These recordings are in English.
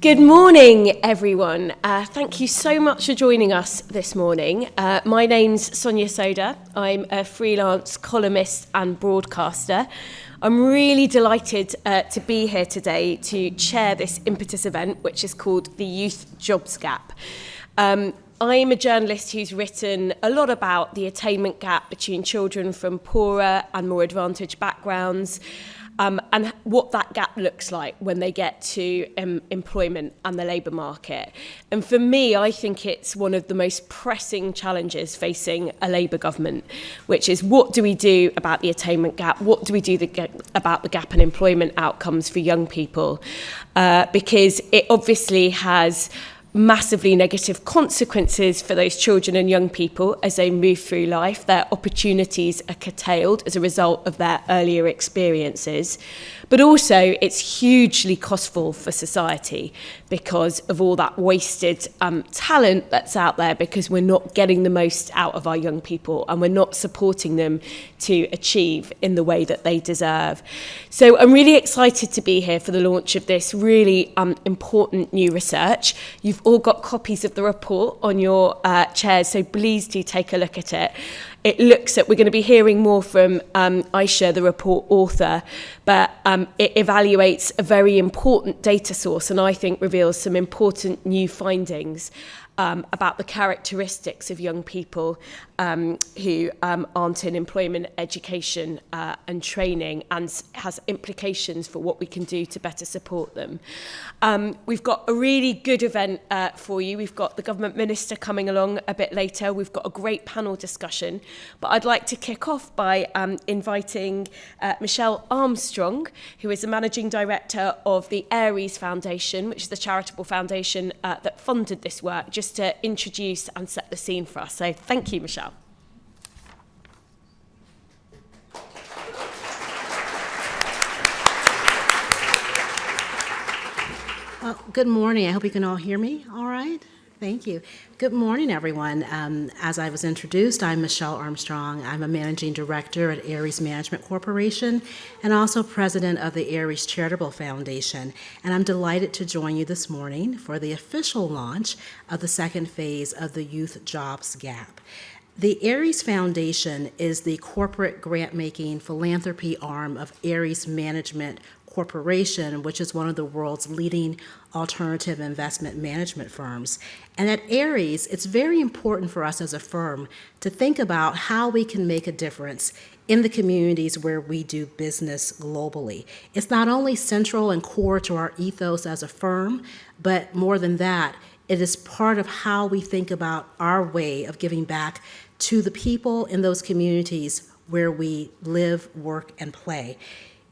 Good morning, everyone. Thank you so much for joining us this morning. My name's Sonia Soda. I'm a freelance columnist and broadcaster. I'm really delighted to be here today to chair this Impetus event, which is called the Youth Jobs Gap. I'm a journalist who's written a lot about the attainment gap between children from poorer and more advantaged backgrounds, and what that gap looks like when they get to employment and the labour market. And for me, I think it's one of the most pressing challenges facing a Labour government, which is what do we do about the attainment gap? What do we do about the gap in employment outcomes for young people? Because it obviously has massively negative consequences for those children and young people as they move through life. Their opportunities are curtailed as a result of their earlier experiences. But also it's hugely costful for society because of all that wasted talent that's out there, because we're not getting the most out of our young people and we're not supporting them to achieve in the way that they deserve. So I'm really excited to be here for the launch of this really important new research. You've all got copies of the report on your chairs, so please do take a look at it. It looks at, we're going to be hearing more from Aisha, the report author, but it evaluates a very important data source and I think reveals some important new findings about the characteristics of young people who aren't in employment, education and training, and has implications for what we can do to better support them. We've got a really good event for you. We've got the government minister coming along a bit later. We've got a great panel discussion, but I'd like to kick off by inviting Michelle Armstrong, who is the managing director of the Aries Foundation, which is the charitable foundation that funded this work, just to introduce and set the scene for us. So thank you, Michelle. Well, good morning. I hope you can all hear me all right. Thank you. Good morning, everyone. As I was introduced, I'm Michelle Armstrong. I'm a managing director at Aries Management Corporation and also president of the Aries Charitable Foundation. And I'm delighted to join you this morning for the official launch of the second phase of the Youth Jobs Gap. The Aries Foundation is the corporate grant-making philanthropy arm of Aries Management Corporation, which is one of the world's leading alternative investment management firms. And at Aries, it's very important for us as a firm to think about how we can make a difference in the communities where we do business globally. It's not only central and core to our ethos as a firm, but more than that, it is part of how we think about our way of giving back to the people in those communities where we live, work, and play.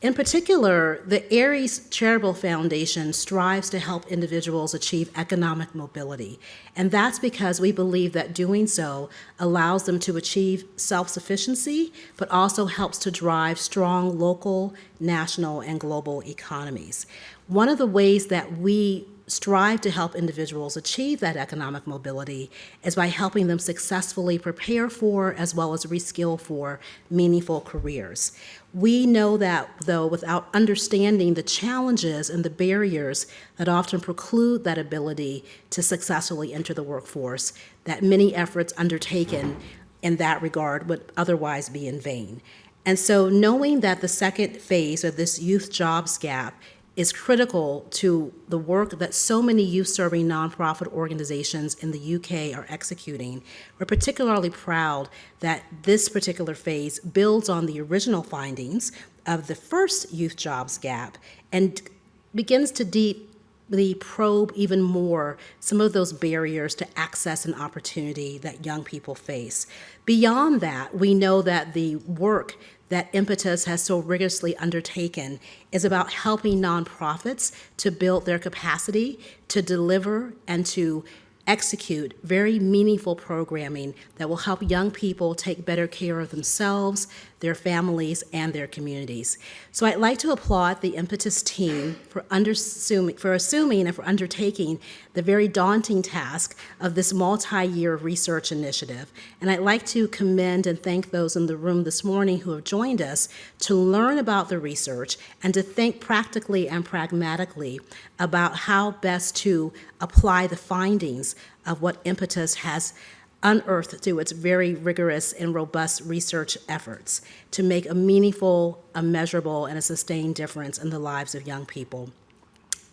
In particular, the Aries Charitable Foundation strives to help individuals achieve economic mobility. And that's because we believe that doing so allows them to achieve self-sufficiency, but also helps to drive strong local, national, and global economies. One of the ways that we strive to help individuals achieve that economic mobility is by helping them successfully prepare for, as well as reskill for, meaningful careers. We know that, though, without understanding the challenges and the barriers that often preclude that ability to successfully enter the workforce, that many efforts undertaken in that regard would otherwise be in vain. And so knowing that the second phase of this youth jobs gap is critical to the work that so many youth-serving nonprofit organizations in the UK are executing. We're particularly proud that this particular phase builds on the original findings of the first youth jobs gap and begins to deeply probe even more some of those barriers to access and opportunity that young people face. Beyond that, we know that the work that Impetus has so rigorously undertaken is about helping nonprofits to build their capacity to deliver and to execute very meaningful programming that will help young people take better care of themselves, their families, and their communities. So I'd like to applaud the Impetus team for assuming and for undertaking the very daunting task of this multi-year research initiative. And I'd like to commend and thank those in the room this morning who have joined us to learn about the research and to think practically and pragmatically about how best to apply the findings of what Impetus has unearthed through its very rigorous and robust research efforts to make a meaningful, a measurable, and a sustained difference in the lives of young people.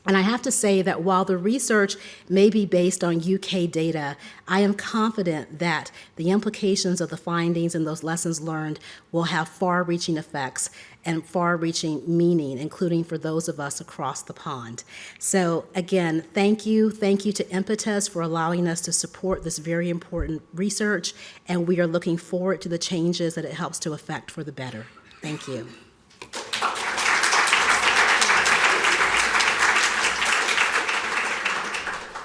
And I have to say that while the research may be based on UK data, I am confident that the implications of the findings and those lessons learned will have far-reaching effects and far-reaching meaning, including for those of us across the pond. So again, thank you to Impetus for allowing us to support this very important research, and we are looking forward to the changes that it helps to affect for the better. Thank you.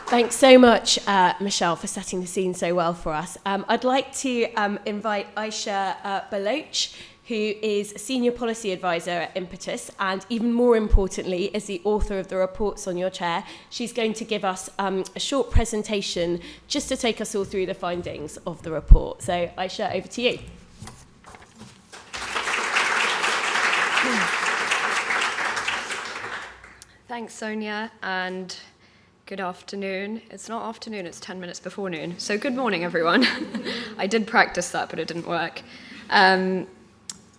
Thanks so much, Michelle, for setting the scene so well for us. I'd like to invite Aisha Baloch, who is Senior Policy Advisor at Impetus, and even more importantly, is the author of the reports on your chair. She's going to give us a short presentation just to take us all through the findings of the report. So, Aisha, over to you. Thanks, Sonia, and good afternoon. It's not afternoon, it's 10 minutes before noon. So good morning, everyone. I did practice that, but it didn't work.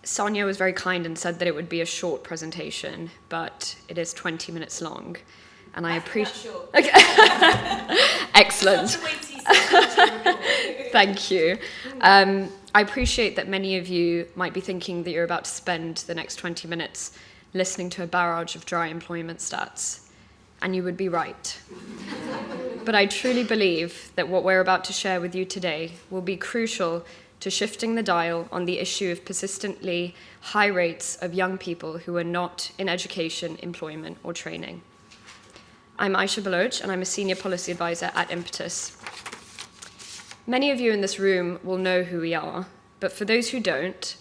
Sonia was very kind and said that it would be a short presentation, but it is 20 minutes long. And I appreciate... Okay. Excellent. Thank you. I appreciate that many of you might be thinking that you're about to spend the next 20 minutes listening to a barrage of dry employment stats. And you would be right. But I truly believe that what we're about to share with you today will be crucial to shifting the dial on the issue of persistently high rates of young people who are not in education, employment, or training. I'm Aisha Baloch, and I'm a Senior Policy Advisor at Impetus. Many of you in this room will know who we are, but for those who don't,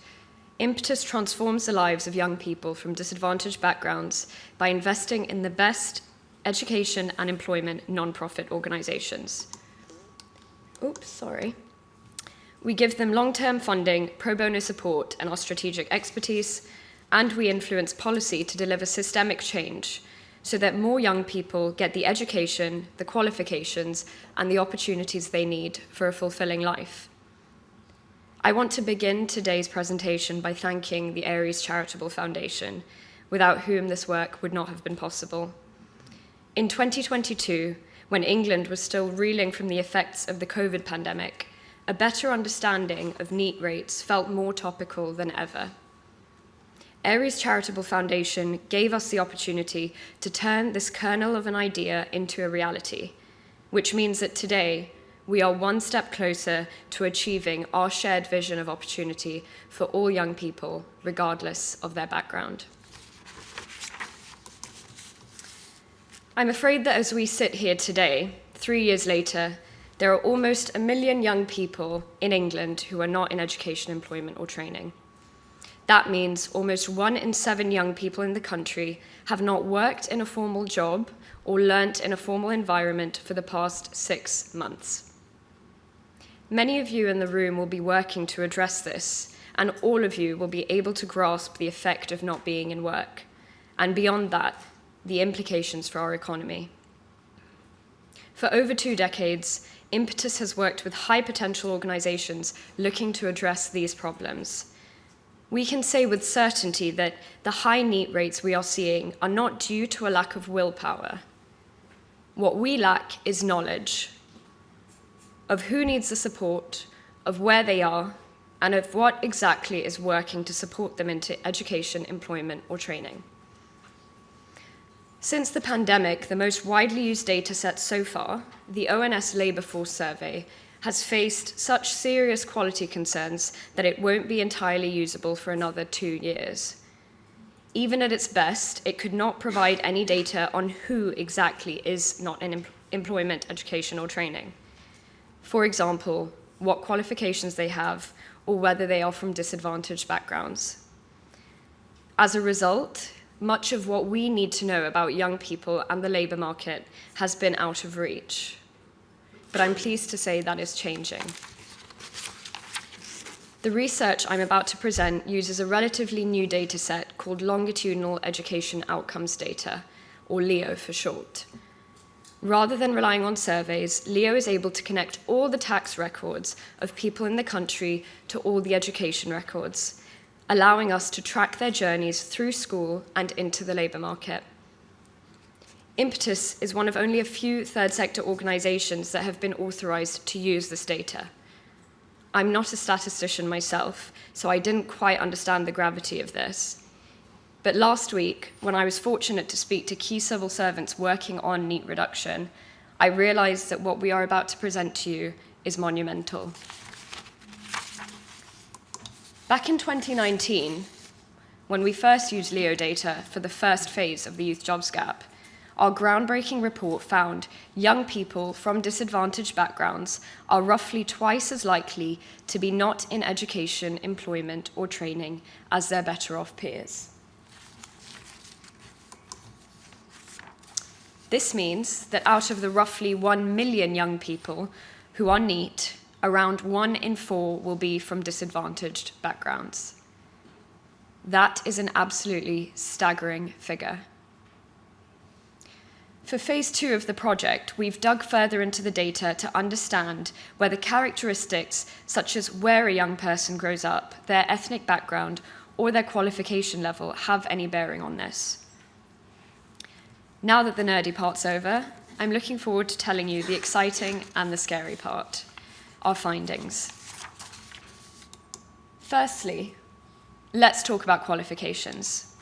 Impetus transforms the lives of young people from disadvantaged backgrounds by investing in the best education and employment non-profit organizations. We give them long-term funding, pro bono support, and our strategic expertise, and we influence policy to deliver systemic change so that more young people get the education, the qualifications, and the opportunities they need for a fulfilling life. I want to begin today's presentation by thanking the Aries Charitable Foundation, without whom this work would not have been possible. In 2022, when England was still reeling from the effects of the COVID pandemic, a better understanding of NEET rates felt more topical than ever. Aries Charitable Foundation gave us the opportunity to turn this kernel of an idea into a reality, which means that today we are one step closer to achieving our shared vision of opportunity for all young people, regardless of their background. I'm afraid that as we sit here today, 3 years later, there are almost 1 million young people in England who are not in education, employment, or training. That means almost 1 in 7 young people in the country have not worked in a formal job or learnt in a formal environment for the past 6 months. Many of you in the room will be working to address this, and all of you will be able to grasp the effect of not being in work, and beyond that, the implications for our economy. For over 2 decades, Impetus has worked with high-potential organizations looking to address these problems. We can say with certainty that the high NEET rates we are seeing are not due to a lack of willpower. What we lack is knowledge of who needs the support, of where they are, and of what exactly is working to support them into education, employment, or training. Since the pandemic, the most widely used data set so far, the ONS Labour Force Survey, has faced such serious quality concerns that it won't be entirely usable for another 2 years. Even at its best, it could not provide any data on who exactly is not in employment, education, or training. For example, what qualifications they have, or whether they are from disadvantaged backgrounds. As a result, much of what we need to know about young people and the labour market has been out of reach. But I'm pleased to say that is changing. The research I'm about to present uses a relatively new data set called Longitudinal Education Outcomes Data, or LEO for short. Rather than relying on surveys, LEO is able to connect all the tax records of people in the country to all the education records, allowing us to track their journeys through school and into the labour market. Impetus is one of only a few third sector organisations that have been authorised to use this data. I'm not a statistician myself, so I didn't quite understand the gravity of this. But last week, when I was fortunate to speak to key civil servants working on NEET reduction, I realised that what we are about to present to you is monumental. Back in 2019, when we first used LEO data for the first phase of the youth jobs gap, our groundbreaking report found young people from disadvantaged backgrounds are roughly twice as likely to be not in education, employment, or training as their better-off peers. This means that out of the roughly 1 million young people who are NEET, around 1 in 4 will be from disadvantaged backgrounds. That is an absolutely staggering figure. For phase 2 of the project, we've dug further into the data to understand whether characteristics such as where a young person grows up, their ethnic background, or their qualification level have any bearing on this. Now that the nerdy part's over, I'm looking forward to telling you the exciting and the scary part, our findings. Firstly, let's talk about qualifications.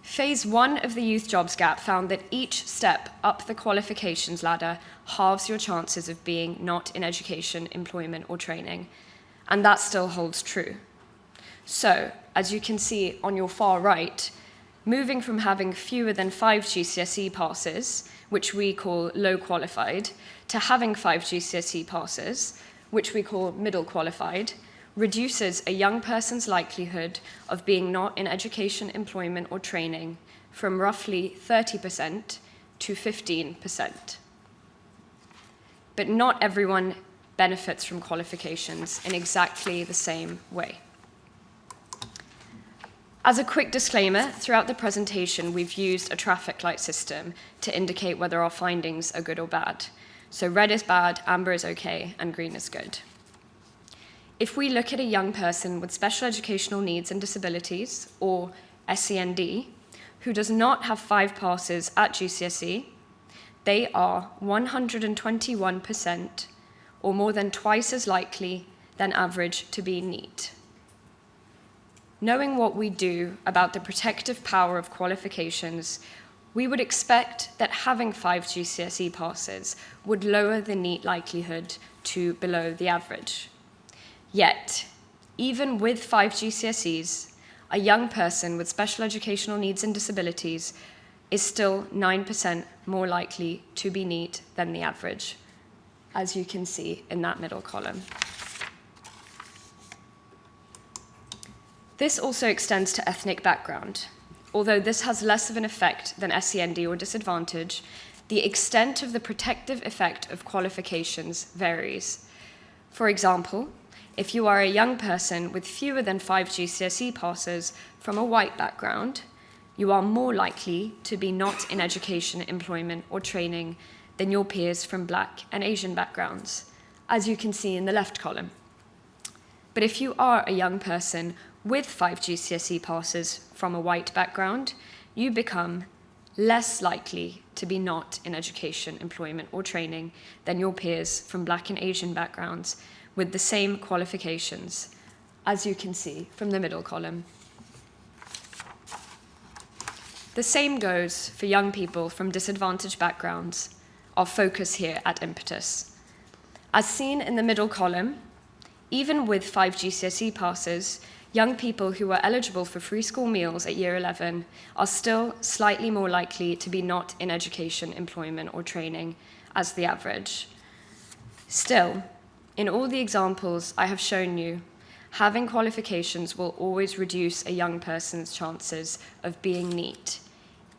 Phase 1 of the youth jobs gap found that each step up the qualifications ladder halves your chances of being not in education, employment, or training, and that still holds true. So, as you can see on your far right, moving from having fewer than 5 GCSE passes, which we call low qualified, to having 5 GCSE passes, which we call middle qualified, reduces a young person's likelihood of being not in education, employment, or training from roughly 30% to 15%. But not everyone benefits from qualifications in exactly the same way. As a quick disclaimer, throughout the presentation, we've used a traffic light system to indicate whether our findings are good or bad. So red is bad, amber is okay, and green is good. If we look at a young person with special educational needs and disabilities, or SEND, who does not have 5 passes at GCSE, they are 121%, or more than twice as likely than average to be NEET. Knowing what we do about the protective power of qualifications, we would expect that having 5 GCSE passes would lower the NEET likelihood to below the average. Yet, even with 5 GCSEs, a young person with special educational needs and disabilities is still 9% more likely to be NEET than the average, as you can see in that middle column. This also extends to ethnic background. Although this has less of an effect than SEND or disadvantage, the extent of the protective effect of qualifications varies. For example, if you are a young person with fewer than 5 GCSE passes from a white background, you are more likely to be not in education, employment, or training than your peers from Black and Asian backgrounds, as you can see in the left column. But if you are a young person with 5 GCSE passes from a white background, you become less likely to be not in education, employment, or training than your peers from Black and Asian backgrounds with the same qualifications, as you can see from the middle column. The same goes for young people from disadvantaged backgrounds, our focus here at Impetus. As seen in the middle column, even with 5 GCSE passes, young people who are eligible for free school meals at year 11 are still slightly more likely to be not in education, employment, or training as the average. Still, in all the examples I have shown you, having qualifications will always reduce a young person's chances of being NEET,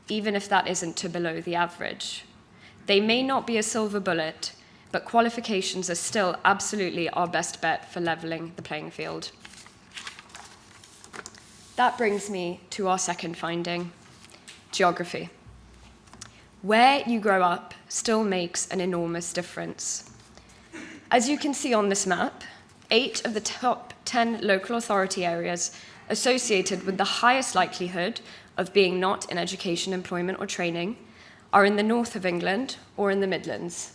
even if that isn't to below the average. They may not be a silver bullet, but qualifications are still absolutely our best bet for leveling the playing field. That brings me to our second finding, geography. Where you grow up still makes an enormous difference. As you can see on this map, 8 of the top 10 local authority areas associated with the highest likelihood of being not in education, employment, or training are in the north of England or in the Midlands.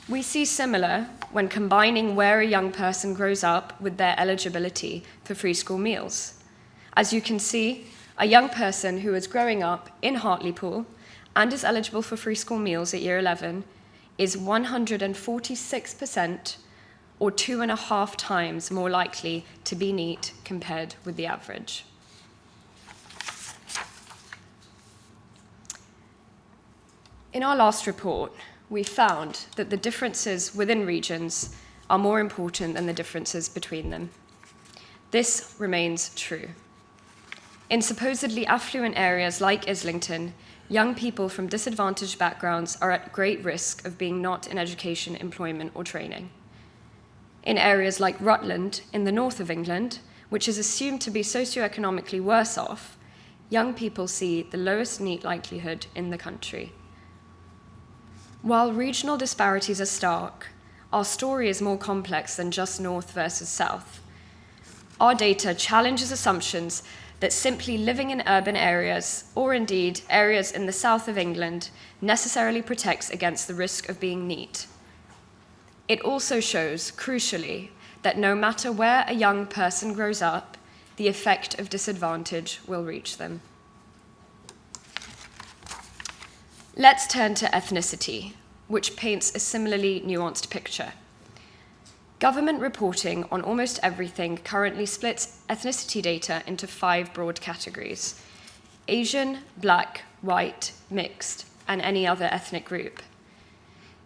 We see similar when combining where a young person grows up with their eligibility for free school meals. As you can see, a young person who is growing up in Hartlepool and is eligible for free school meals at year 11 is 146% or 2.5 times more likely to be NEET compared with the average. In our last report, we found that the differences within regions are more important than the differences between them. This remains true. In supposedly affluent areas like Islington, young people from disadvantaged backgrounds are at great risk of being not in education, employment, or training. In areas like Rutland, in the north of England, which is assumed to be socioeconomically worse off, young people see the lowest NEET likelihood in the country. While regional disparities are stark, our story is more complex than just north versus south. Our data challenges assumptions that simply living in urban areas, or indeed areas in the south of England, necessarily protects against the risk of being NEET. It also shows, crucially, that no matter where a young person grows up, the effect of disadvantage will reach them. Let's turn to ethnicity, which paints a similarly nuanced picture. Government reporting on almost everything currently splits ethnicity data into 5 broad categories: Asian, Black, White, Mixed, and any other ethnic group.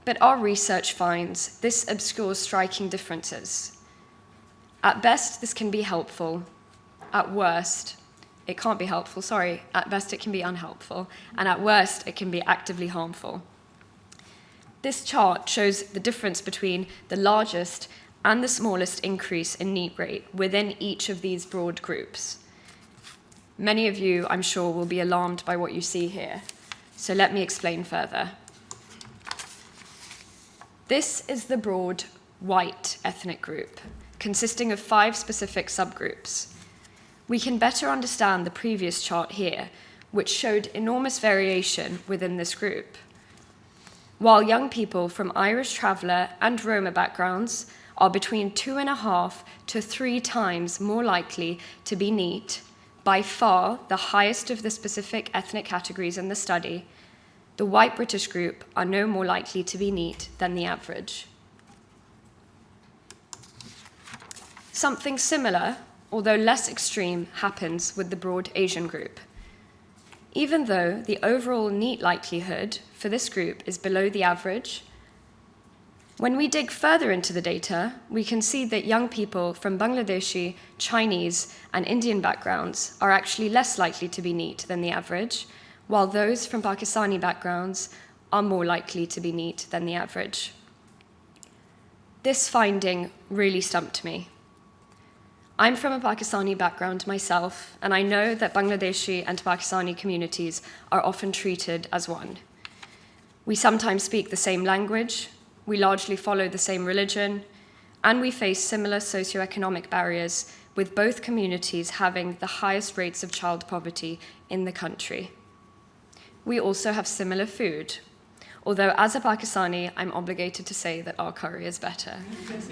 But our research finds this obscures striking differences. At best, this can be helpful. At worst, it can't be helpful, sorry. At best, it can be unhelpful. And at worst, it can be actively harmful. This chart shows the difference between the largest and the smallest increase in NEET rate within each of these broad groups. Many of you, I'm sure, will be alarmed by what you see here. So let me explain further. This is the broad white ethnic group, consisting of 5 specific subgroups. We can better understand the previous chart here, which showed enormous variation within this group. While young people from Irish traveller and Roma backgrounds are between 2.5 to 3 times more likely to be NEET, by far the highest of the specific ethnic categories in the study, the white British group are no more likely to be NEET than the average. Something similar, although less extreme, happens with the broad Asian group. Even though the overall NEET likelihood for this group is below the average, when we dig further into the data, we can see that young people from Bangladeshi, Chinese, and Indian backgrounds are actually less likely to be NEET than the average, while those from Pakistani backgrounds are more likely to be NEET than the average. This finding really stumped me. I'm from a Pakistani background myself, and I know that Bangladeshi and Pakistani communities are often treated as one. We sometimes speak the same language, we largely follow the same religion, and we face similar socioeconomic barriers, with both communities having the highest rates of child poverty in the country. We also have similar food, although as a Pakistani, I'm obligated to say that our curry is better.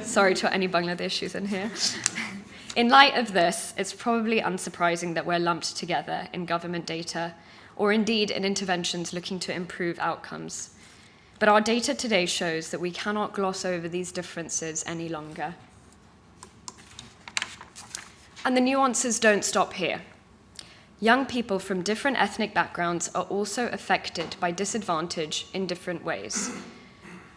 Sorry to any Bangladeshis in here. In light of this, it's probably unsurprising that we're lumped together in government data, or indeed in interventions looking to improve outcomes. But our data today shows that we cannot gloss over these differences any longer. And the nuances don't stop here. Young people from different ethnic backgrounds are also affected by disadvantage in different ways.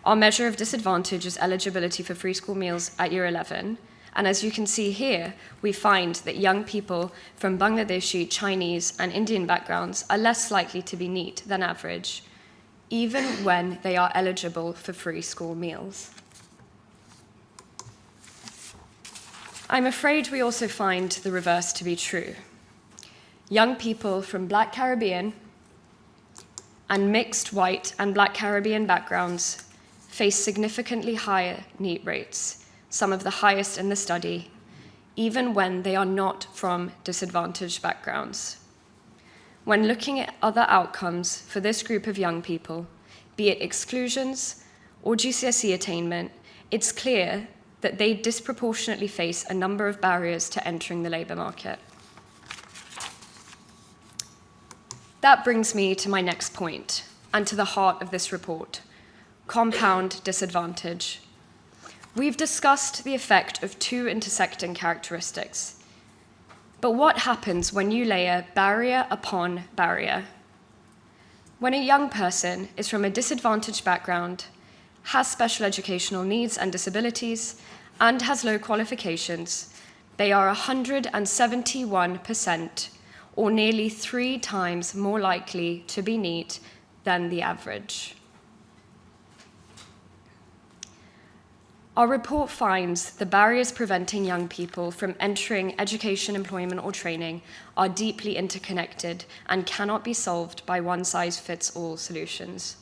Our measure of disadvantage is eligibility for free school meals at year 11. And as you can see here, we find that young people from Bangladeshi, Chinese, and Indian backgrounds are less likely to be NEET than average, even when they are eligible for free school meals. I'm afraid we also find the reverse to be true. Young people from Black Caribbean and mixed white and Black Caribbean backgrounds face significantly higher NEET rates, some of the highest in the study, even when they are not from disadvantaged backgrounds. When looking at other outcomes for this group of young people, be it exclusions or GCSE attainment, it's clear that they disproportionately face a number of barriers to entering the labour market. That brings me to my next point, and to the heart of this report: compound disadvantage. We've discussed the effect of two intersecting characteristics. But what happens when you layer barrier upon barrier? When a young person is from a disadvantaged background, has special educational needs and disabilities, and has low qualifications, they are 171%, or nearly 3 times more likely to be NEET than the average. Our report finds the barriers preventing young people from entering education, employment, or training are deeply interconnected and cannot be solved by one-size-fits-all solutions.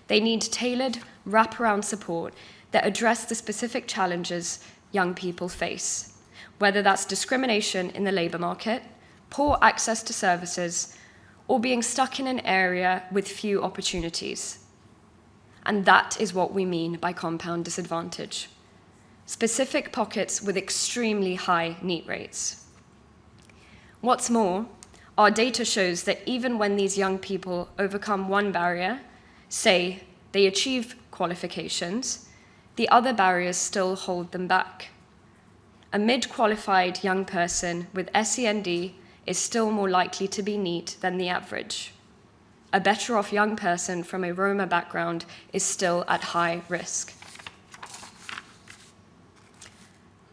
They need tailored, wraparound support that address the specific challenges young people face, whether that's discrimination in the labour market, poor access to services, or being stuck in an area with few opportunities. And that is what we mean by compound disadvantage: specific pockets with extremely high NEET rates. What's more, our data shows that even when these young people overcome one barrier, say they achieve qualifications, the other barriers still hold them back. A mid-qualified young person with SEND is still more likely to be NEET than the average. A better off young person from a Roma background is still at high risk.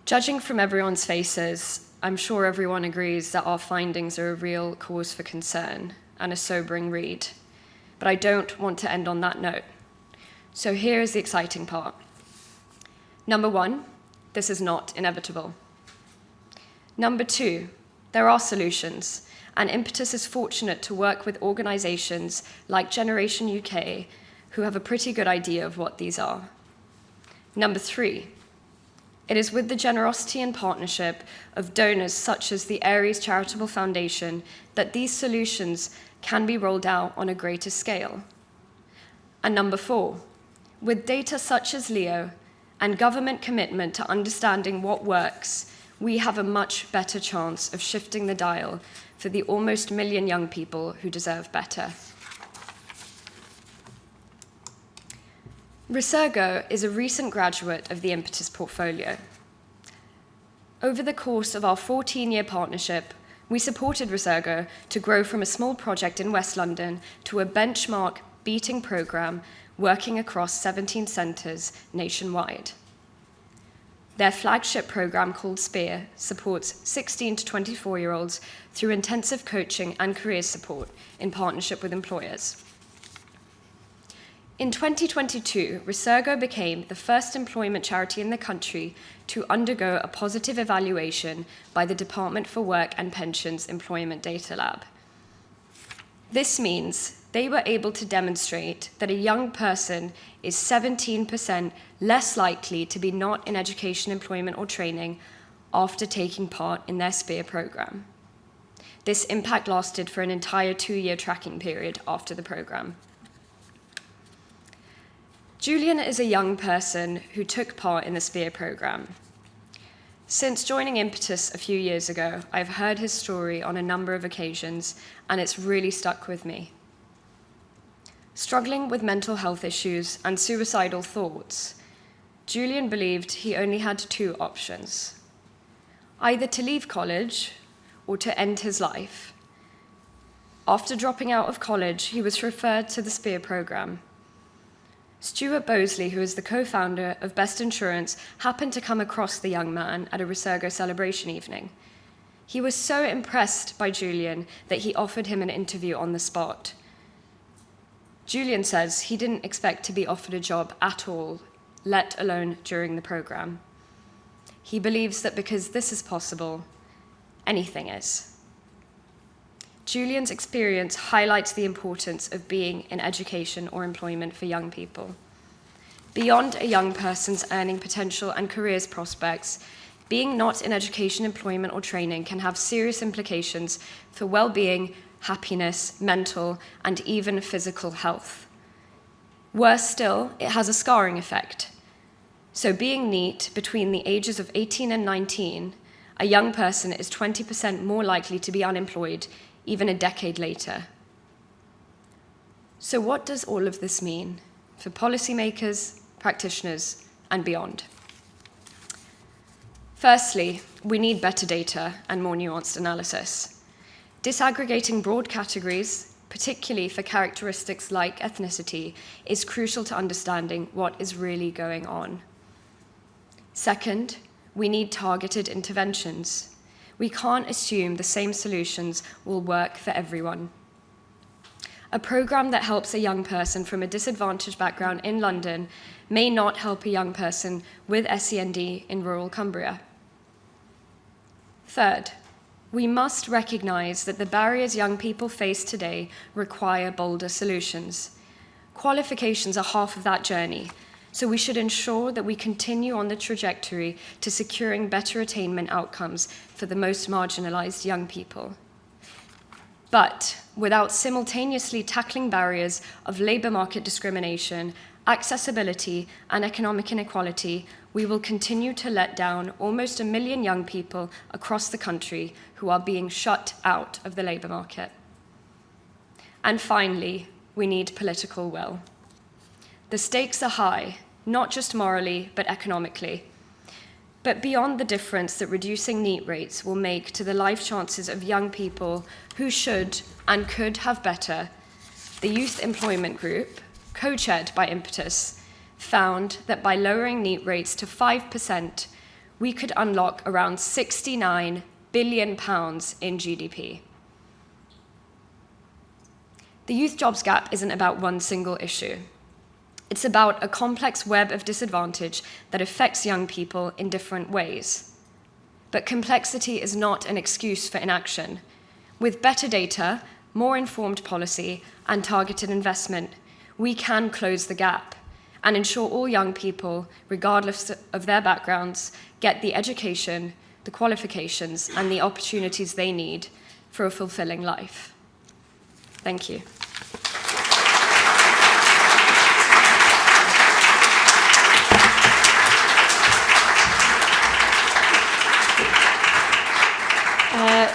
Judging from everyone's faces, I'm sure everyone agrees that our findings are a real cause for concern and a sobering read. But I don't want to end on that note. So here is the exciting part. Number 1, this is not inevitable. Number 2, there are solutions, and Impetus is fortunate to work with organisations like Generation UK, who have a pretty good idea of what these are. Number 3, it is with the generosity and partnership of donors such as the Aries Charitable Foundation that these solutions can be rolled out on a greater scale. And number 4, with data such as LEO and government commitment to understanding what works, we have a much better chance of shifting the dial for the almost 1 million young people who deserve better. Resurgo is a recent graduate of the Impetus portfolio. Over the course of our 14-year partnership, we supported Resurgo to grow from a small project in West London to a benchmark-beating programme working across 17 centres nationwide. Their flagship programme called SPEAR supports 16 to 24-year-olds through intensive coaching and career support in partnership with employers. In 2022, Resurgo became the first employment charity in the country to undergo a positive evaluation by the Department for Work and Pensions Employment Data Lab. This means they were able to demonstrate that a young person is 17% less likely to be not in education, employment, or training after taking part in their SPEAR program. This impact lasted for an entire 2-year tracking period after the program. Julian is a young person who took part in the SPEAR program. Since joining Impetus a few years ago, I've heard his story on a number of occasions, and it's really stuck with me. Struggling with mental health issues and suicidal thoughts, Julian believed he only had 2 options: either to leave college or to end his life. After dropping out of college, he was referred to the SPEAR program. Stuart Bosley, who is the co-founder of Best Insurance, happened to come across the young man at a Resurgo celebration evening. He was so impressed by Julian that he offered him an interview on the spot. Julian says he didn't expect to be offered a job at all, let alone during the program. He believes that because this is possible, anything is. Julian's experience highlights the importance of being in education or employment for young people. Beyond a young person's earning potential and careers prospects, being not in education, employment, or training can have serious implications for well-being, happiness, mental, and even physical health. Worse still, it has a scarring effect. So being NEET between the ages of 18 and 19, a young person is 20% more likely to be unemployed even a decade later. So what does all of this mean for policymakers, practitioners, and beyond? Firstly, we need better data and more nuanced analysis. Disaggregating broad categories, particularly for characteristics like ethnicity, is crucial to understanding what is really going on. Second, we need targeted interventions. We can't assume the same solutions will work for everyone. A program that helps a young person from a disadvantaged background in London may not help a young person with SEND in rural Cumbria. Third, we must recognize that the barriers young people face today require bolder solutions. Qualifications are half of that journey, so we should ensure that we continue on the trajectory to securing better attainment outcomes for the most marginalized young people. But without simultaneously tackling barriers of labor market discrimination, accessibility, and economic inequality, we will continue to let down almost 1 million young people across the country who are being shut out of the labor market. And finally, we need political will. The stakes are high, not just morally, but economically. But beyond the difference that reducing NEET rates will make to the life chances of young people who should and could have better, the Youth Employment Group, co-chaired by Impetus, found that by lowering NEET rates to 5%, we could unlock around £69 billion in GDP. The youth jobs gap isn't about one single issue. It's about a complex web of disadvantage that affects young people in different ways. But complexity is not an excuse for inaction. With better data, more informed policy, and targeted investment, we can close the gap and ensure all young people, regardless of their backgrounds, get the education, the qualifications, and the opportunities they need for a fulfilling life. Thank you.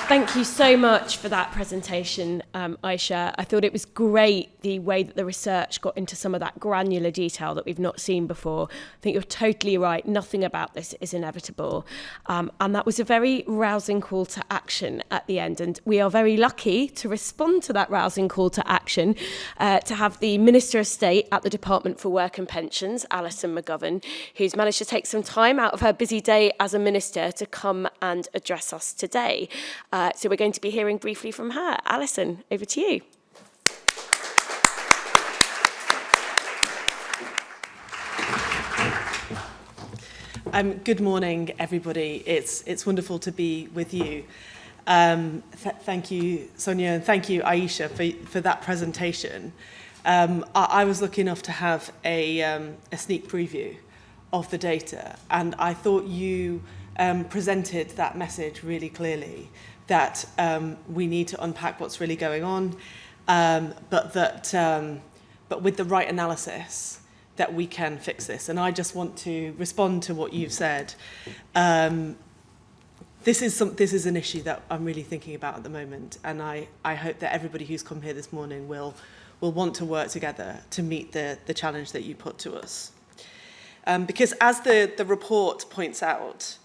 Thank you so much for that presentation, Aisha. I thought it was great the way that the research got into some of that granular detail that we've not seen before. I think you're totally right. Nothing about this is inevitable. And that was a very rousing call to action at the end. And we are very lucky to respond to that rousing call to action, to have the Minister of State at the Department for Work and Pensions, Alison McGovern, who's managed to take some time out of her busy day as a minister to come and address us today. So we're going to be hearing briefly from her. Alison, over to you. Good morning, everybody. It's wonderful to be with you. Thank you, Sonia, and thank you, Aisha, for that presentation. I was lucky enough to have a sneak preview of the data, and I thought you presented that message really clearly, that we need to unpack what's really going on, but with the right analysis, that we can fix this. And I just want to respond to what you've said. This is an issue that I'm really thinking about at the moment, and I hope that everybody who's come here this morning will want to work together to meet the challenge that you put to us. Because as the report points out,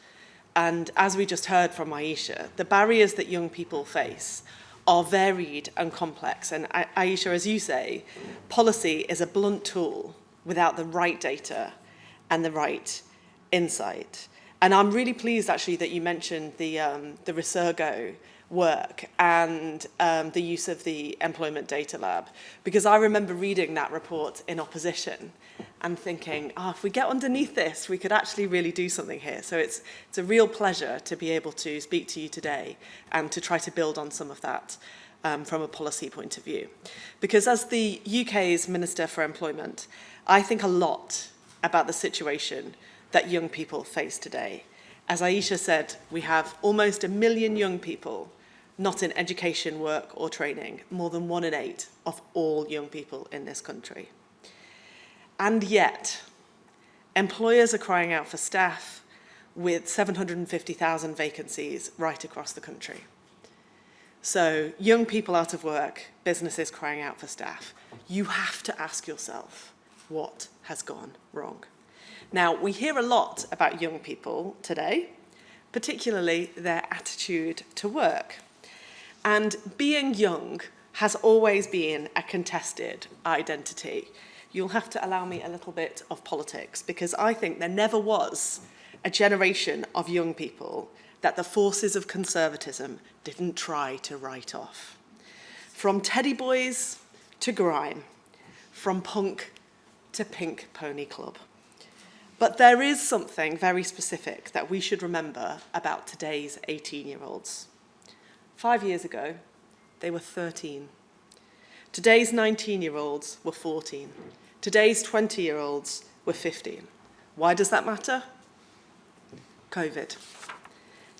and as we just heard from Aisha, the barriers that young people face are varied and complex. And Aisha, as you say, policy is a blunt tool without the right data and the right insight. And I'm really pleased, actually, that you mentioned the Resurgo work and the use of the Employment Data Lab, because I remember reading that report in opposition and thinking, if we get underneath this, we could actually really do something here. So it's a real pleasure to be able to speak to you today and to try to build on some of that from a policy point of view. Because as the UK's Minister for Employment, I think a lot about the situation that young people face today. As Aisha said, we have almost 1 million young people not in education, work or training, more than 1 in 8 of all young people in this country. And yet, employers are crying out for staff with 750,000 vacancies right across the country. So young people out of work, businesses crying out for staff. You have to ask yourself, what has gone wrong? Now, we hear a lot about young people today, particularly their attitude to work. And being young has always been a contested identity. You'll have to allow me a little bit of politics, because I think there never was a generation of young people that the forces of conservatism didn't try to write off. From Teddy Boys to grime, from punk to Pink Pony Club. But there is something very specific that we should remember about today's 18-year-olds. 5 years ago, they were 13. Today's 19-year-olds were 14. Today's 20-year-olds were 15. Why does that matter? COVID.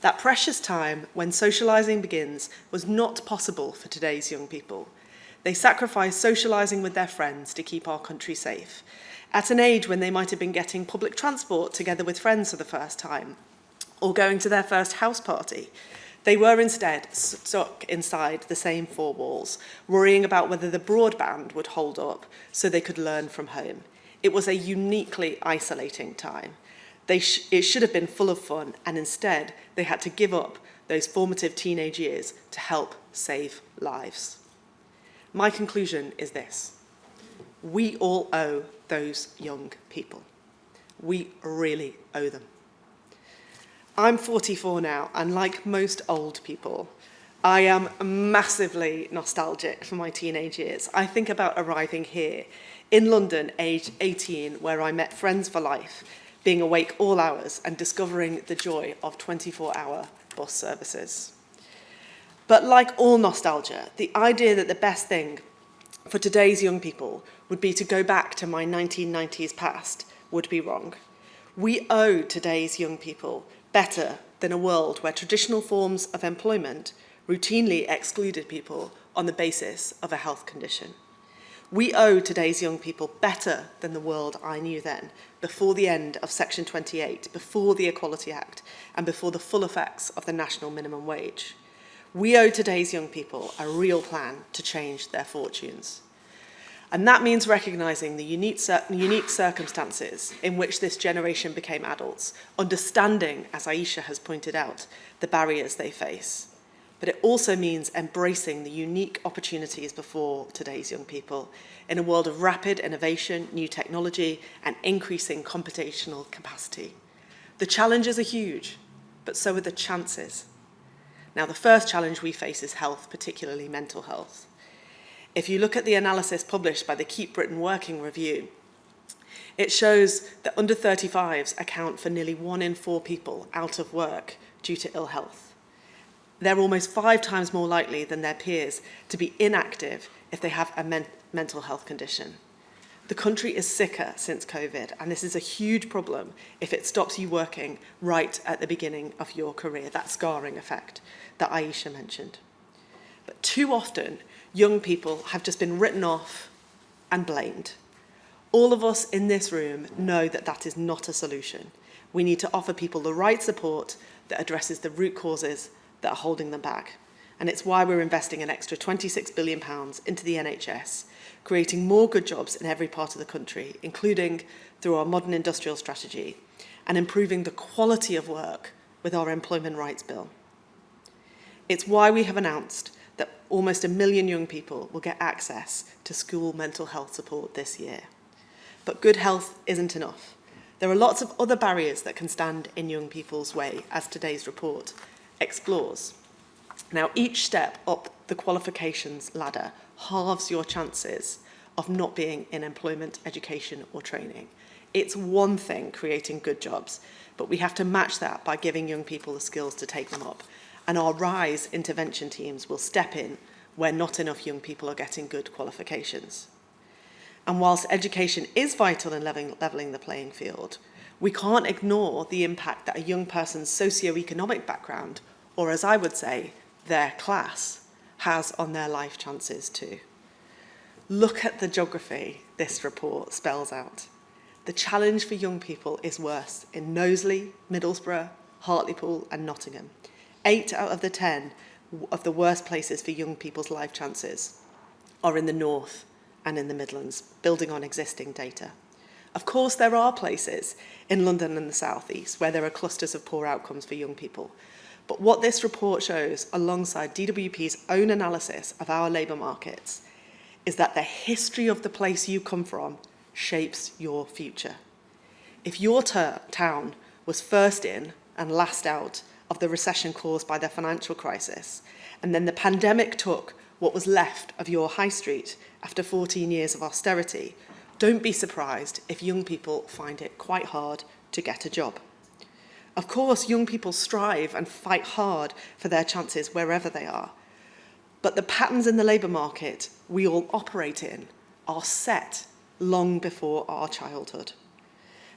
That precious time when socialising begins was not possible for today's young people. They sacrificed socialising with their friends to keep our country safe, at an age when they might have been getting public transport together with friends for the first time, or going to their first house party. They were instead stuck inside the same 4 walls, worrying about whether the broadband would hold up so they could learn from home. It was a uniquely isolating time. It should have been full of fun, and instead they had to give up those formative teenage years to help save lives. My conclusion is this: we all owe those young people. We really owe them. I'm 44 now, and like most old people, I am massively nostalgic for my teenage years. I think about arriving here in London, aged 18, where I met friends for life, being awake all hours and discovering the joy of 24-hour bus services. But like all nostalgia, the idea that the best thing for today's young people would be to go back to my 1990s past would be wrong. We owe today's young people better than a world where traditional forms of employment routinely excluded people on the basis of a health condition. We owe today's young people better than the world I knew then, before the end of Section 28, before the Equality Act, and before the full effects of the national minimum wage. We owe today's young people a real plan to change their fortunes. And that means recognising the unique circumstances in which this generation became adults, understanding, as Aisha has pointed out, the barriers they face. But it also means embracing the unique opportunities before today's young people in a world of rapid innovation, new technology, and increasing computational capacity. The challenges are huge, but so are the chances. Now, the first challenge we face is health, particularly mental health. If you look at the analysis published by the Keep Britain Working Review, it shows that under 35s account for nearly 1 in 4 people out of work due to ill health. They're almost 5 times more likely than their peers to be inactive if they have a mental health condition. The country is sicker since COVID, and this is a huge problem if it stops you working right at the beginning of your career, that scarring effect that Aisha mentioned. But too often, young people have just been written off and blamed. All of us in this room know that that is not a solution. We need to offer people the right support that addresses the root causes that are holding them back. And it's why we're investing an extra £26 billion into the NHS, creating more good jobs in every part of the country, including through our modern industrial strategy, and improving the quality of work with our Employment Rights Bill. It's why we have announced that almost 1 million young people will get access to school mental health support this year. But good health isn't enough. There are lots of other barriers that can stand in young people's way, as today's report explores. Now, each step up the qualifications ladder halves your chances of not being in employment, education, or training. It's one thing creating good jobs, but we have to match that by giving young people the skills to take them up. And our RISE intervention teams will step in where not enough young people are getting good qualifications. And whilst education is vital in levelling the playing field, we can't ignore the impact that a young person's socio-economic background, or as I would say, their class, has on their life chances too. Look at the geography this report spells out. The challenge for young people is worse in Knowsley, Middlesbrough, Hartlepool and Nottingham. 8 out of the 10 of the worst places for young people's life chances are in the north and in the Midlands, building on existing data. Of course, there are places in London and the South East where there are clusters of poor outcomes for young people. But what this report shows, alongside DWP's own analysis of our labour markets, is that the history of the place you come from shapes your future. If your town was first in and last out of the recession caused by the financial crisis, and then the pandemic took what was left of your high street after 14 years of austerity, don't be surprised if young people find it quite hard to get a job. Of course, young people strive and fight hard for their chances wherever they are, but the patterns in the labour market we all operate in are set long before our childhood.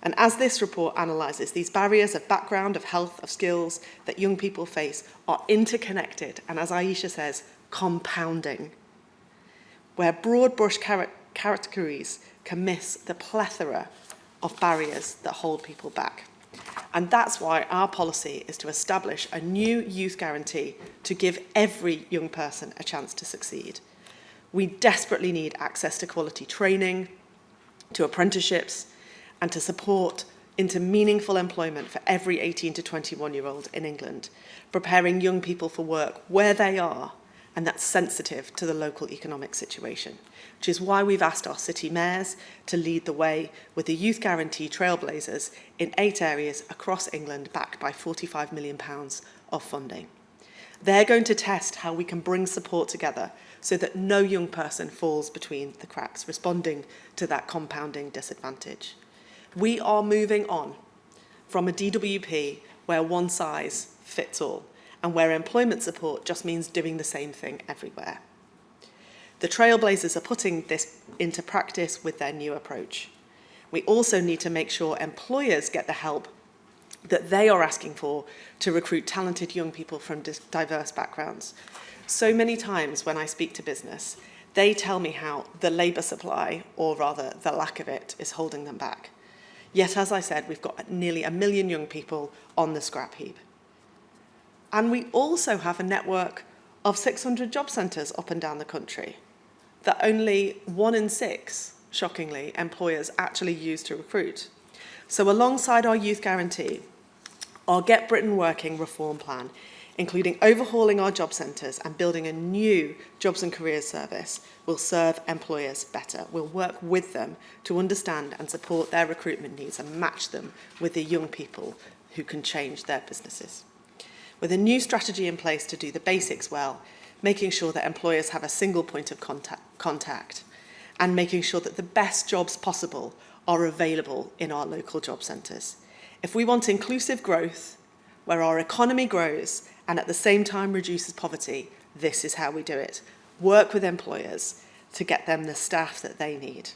And as this report analyses, these barriers of background, of health, of skills that young people face are interconnected and, as Aisha says, compounding, where broad brush categories can miss the plethora of barriers that hold people back. And that's why our policy is to establish a new youth guarantee to give every young person a chance to succeed. We desperately need access to quality training, to apprenticeships, and to support into meaningful employment for every 18 to 21-year-old in England, preparing young people for work where they are, and that's sensitive to the local economic situation, which is why we've asked our city mayors to lead the way with the Youth Guarantee Trailblazers in 8 areas across England, backed by £45 million of funding. They're going to test how we can bring support together so that no young person falls between the cracks, responding to that compounding disadvantage. We are moving on from a DWP where one size fits all, and where employment support just means doing the same thing everywhere. The Trailblazers are putting this into practice with their new approach. We also need to make sure employers get the help that they are asking for to recruit talented young people from diverse backgrounds. So many times when I speak to business, they tell me how the labour supply, or rather the lack of it, is holding them back. Yet, as I said, we've got nearly 1 million young people on the scrap heap. And we also have a network of 600 job centres up and down the country that only 1 in 6, shockingly, employers actually use to recruit. So alongside our youth guarantee, our Get Britain Working reform plan, including overhauling our job centres and building a new jobs and careers service, will serve employers better. We'll work with them to understand and support their recruitment needs and match them with the young people who can change their businesses. With a new strategy in place to do the basics well, making sure that employers have a single point of contact, and making sure that the best jobs possible are available in our local job centres. If we want inclusive growth, where our economy grows and at the same time reduces poverty, this is how we do it. Work with employers to get them the staff that they need.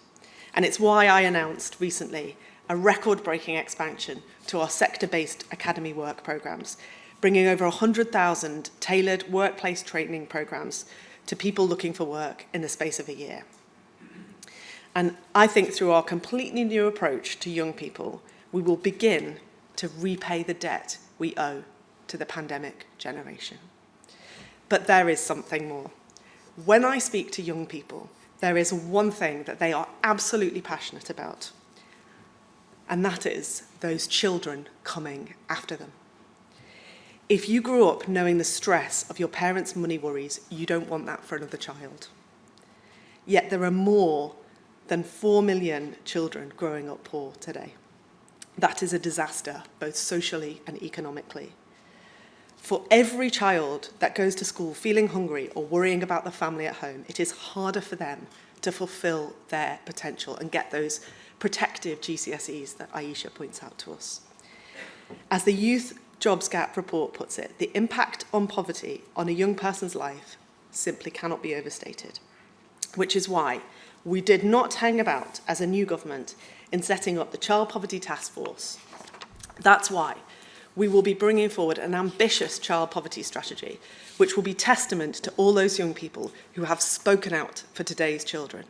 And it's why I announced recently a record-breaking expansion to our sector-based academy work programmes, bringing over 100,000 tailored workplace training programmes to people looking for work in the space of a year. And I think through our completely new approach to young people, we will begin to repay the debt we owe to the pandemic generation. But there is something more. When I speak to young people, there is one thing that they are absolutely passionate about, and that is those children coming after them. If you grew up knowing the stress of your parents' money worries, you don't want that for another child. Yet there are more than 4 million children growing up poor today. That is a disaster, both socially and economically. For every child that goes to school feeling hungry or worrying about the family at home, it is harder for them to fulfill their potential and get those protective GCSEs that Aisha points out to us. As the Youth Jobs Gap report puts it, the impact on poverty on a young person's life simply cannot be overstated, which is why we did not hang about as a new government in setting up the Child Poverty Task Force. That's why we will be bringing forward an ambitious child poverty strategy, which will be testament to all those young people who have spoken out for today's children.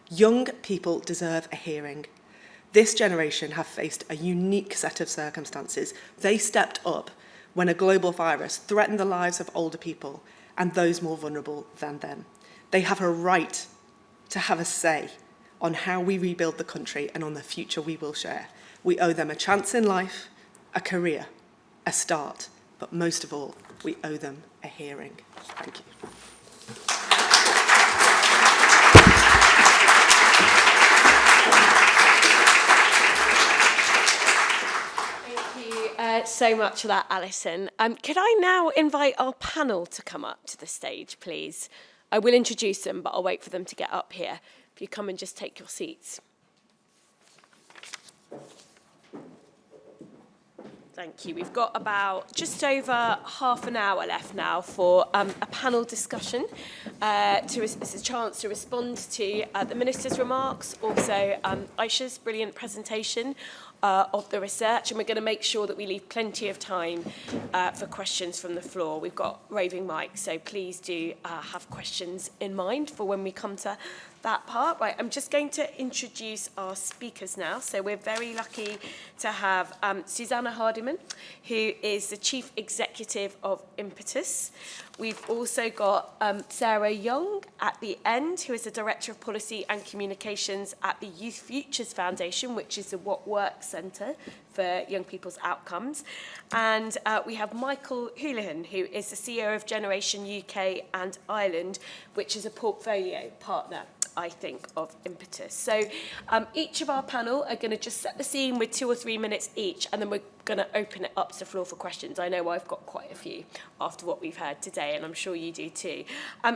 Young people deserve a hearing. This generation have faced a unique set of circumstances. They stepped up when a global virus threatened the lives of older people and those more vulnerable than them. They have a right to have a say on how we rebuild the country and on the future we will share. We owe them a chance in life, a career, a start, but most of all, we owe them a hearing. Thank you. So much for that, Alison. Could I now invite our panel to come up to the stage, please? I will introduce them, but I'll wait for them to get up here. If you come and just take your seats. Thank you. We've got about just over half an hour left now for a panel discussion. It's a chance to respond to the Minister's remarks, also Aisha's brilliant presentation of the research, and we're going to make sure that we leave plenty of time for questions from the floor. We've got roving mics, so please do have questions in mind for when we come to that part. Right, I'm just going to introduce our speakers now. So we're very lucky to have Susanna Hardiman, who is the Chief Executive of Impetus. We've also got Sarah Young at the end, who is the Director of Policy and Communications at the Youth Futures Foundation, which is the What Works Centre for Young People's Outcomes. And we have Michael Houlihan, who is the CEO of Generation UK and Ireland, which is a portfolio partner, I think, of Impetus. So each of our panel are going to just set the scene with 2 or 3 minutes each, and then we're going to open it up to the floor for questions. I know I've got quite a few after what we've heard today, and I'm sure you do too.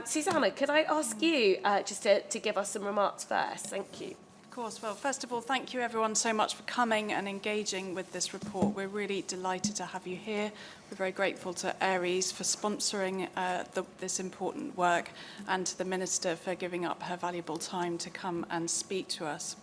Susanna, could I ask you just to give us some remarks first? Thank you. Of course. Well, first of all, thank you everyone so much for coming and engaging with this report. We're really delighted to have you here. We're very grateful to Aries for sponsoring this important work, and to the Minister for giving up her valuable time to come and speak to us.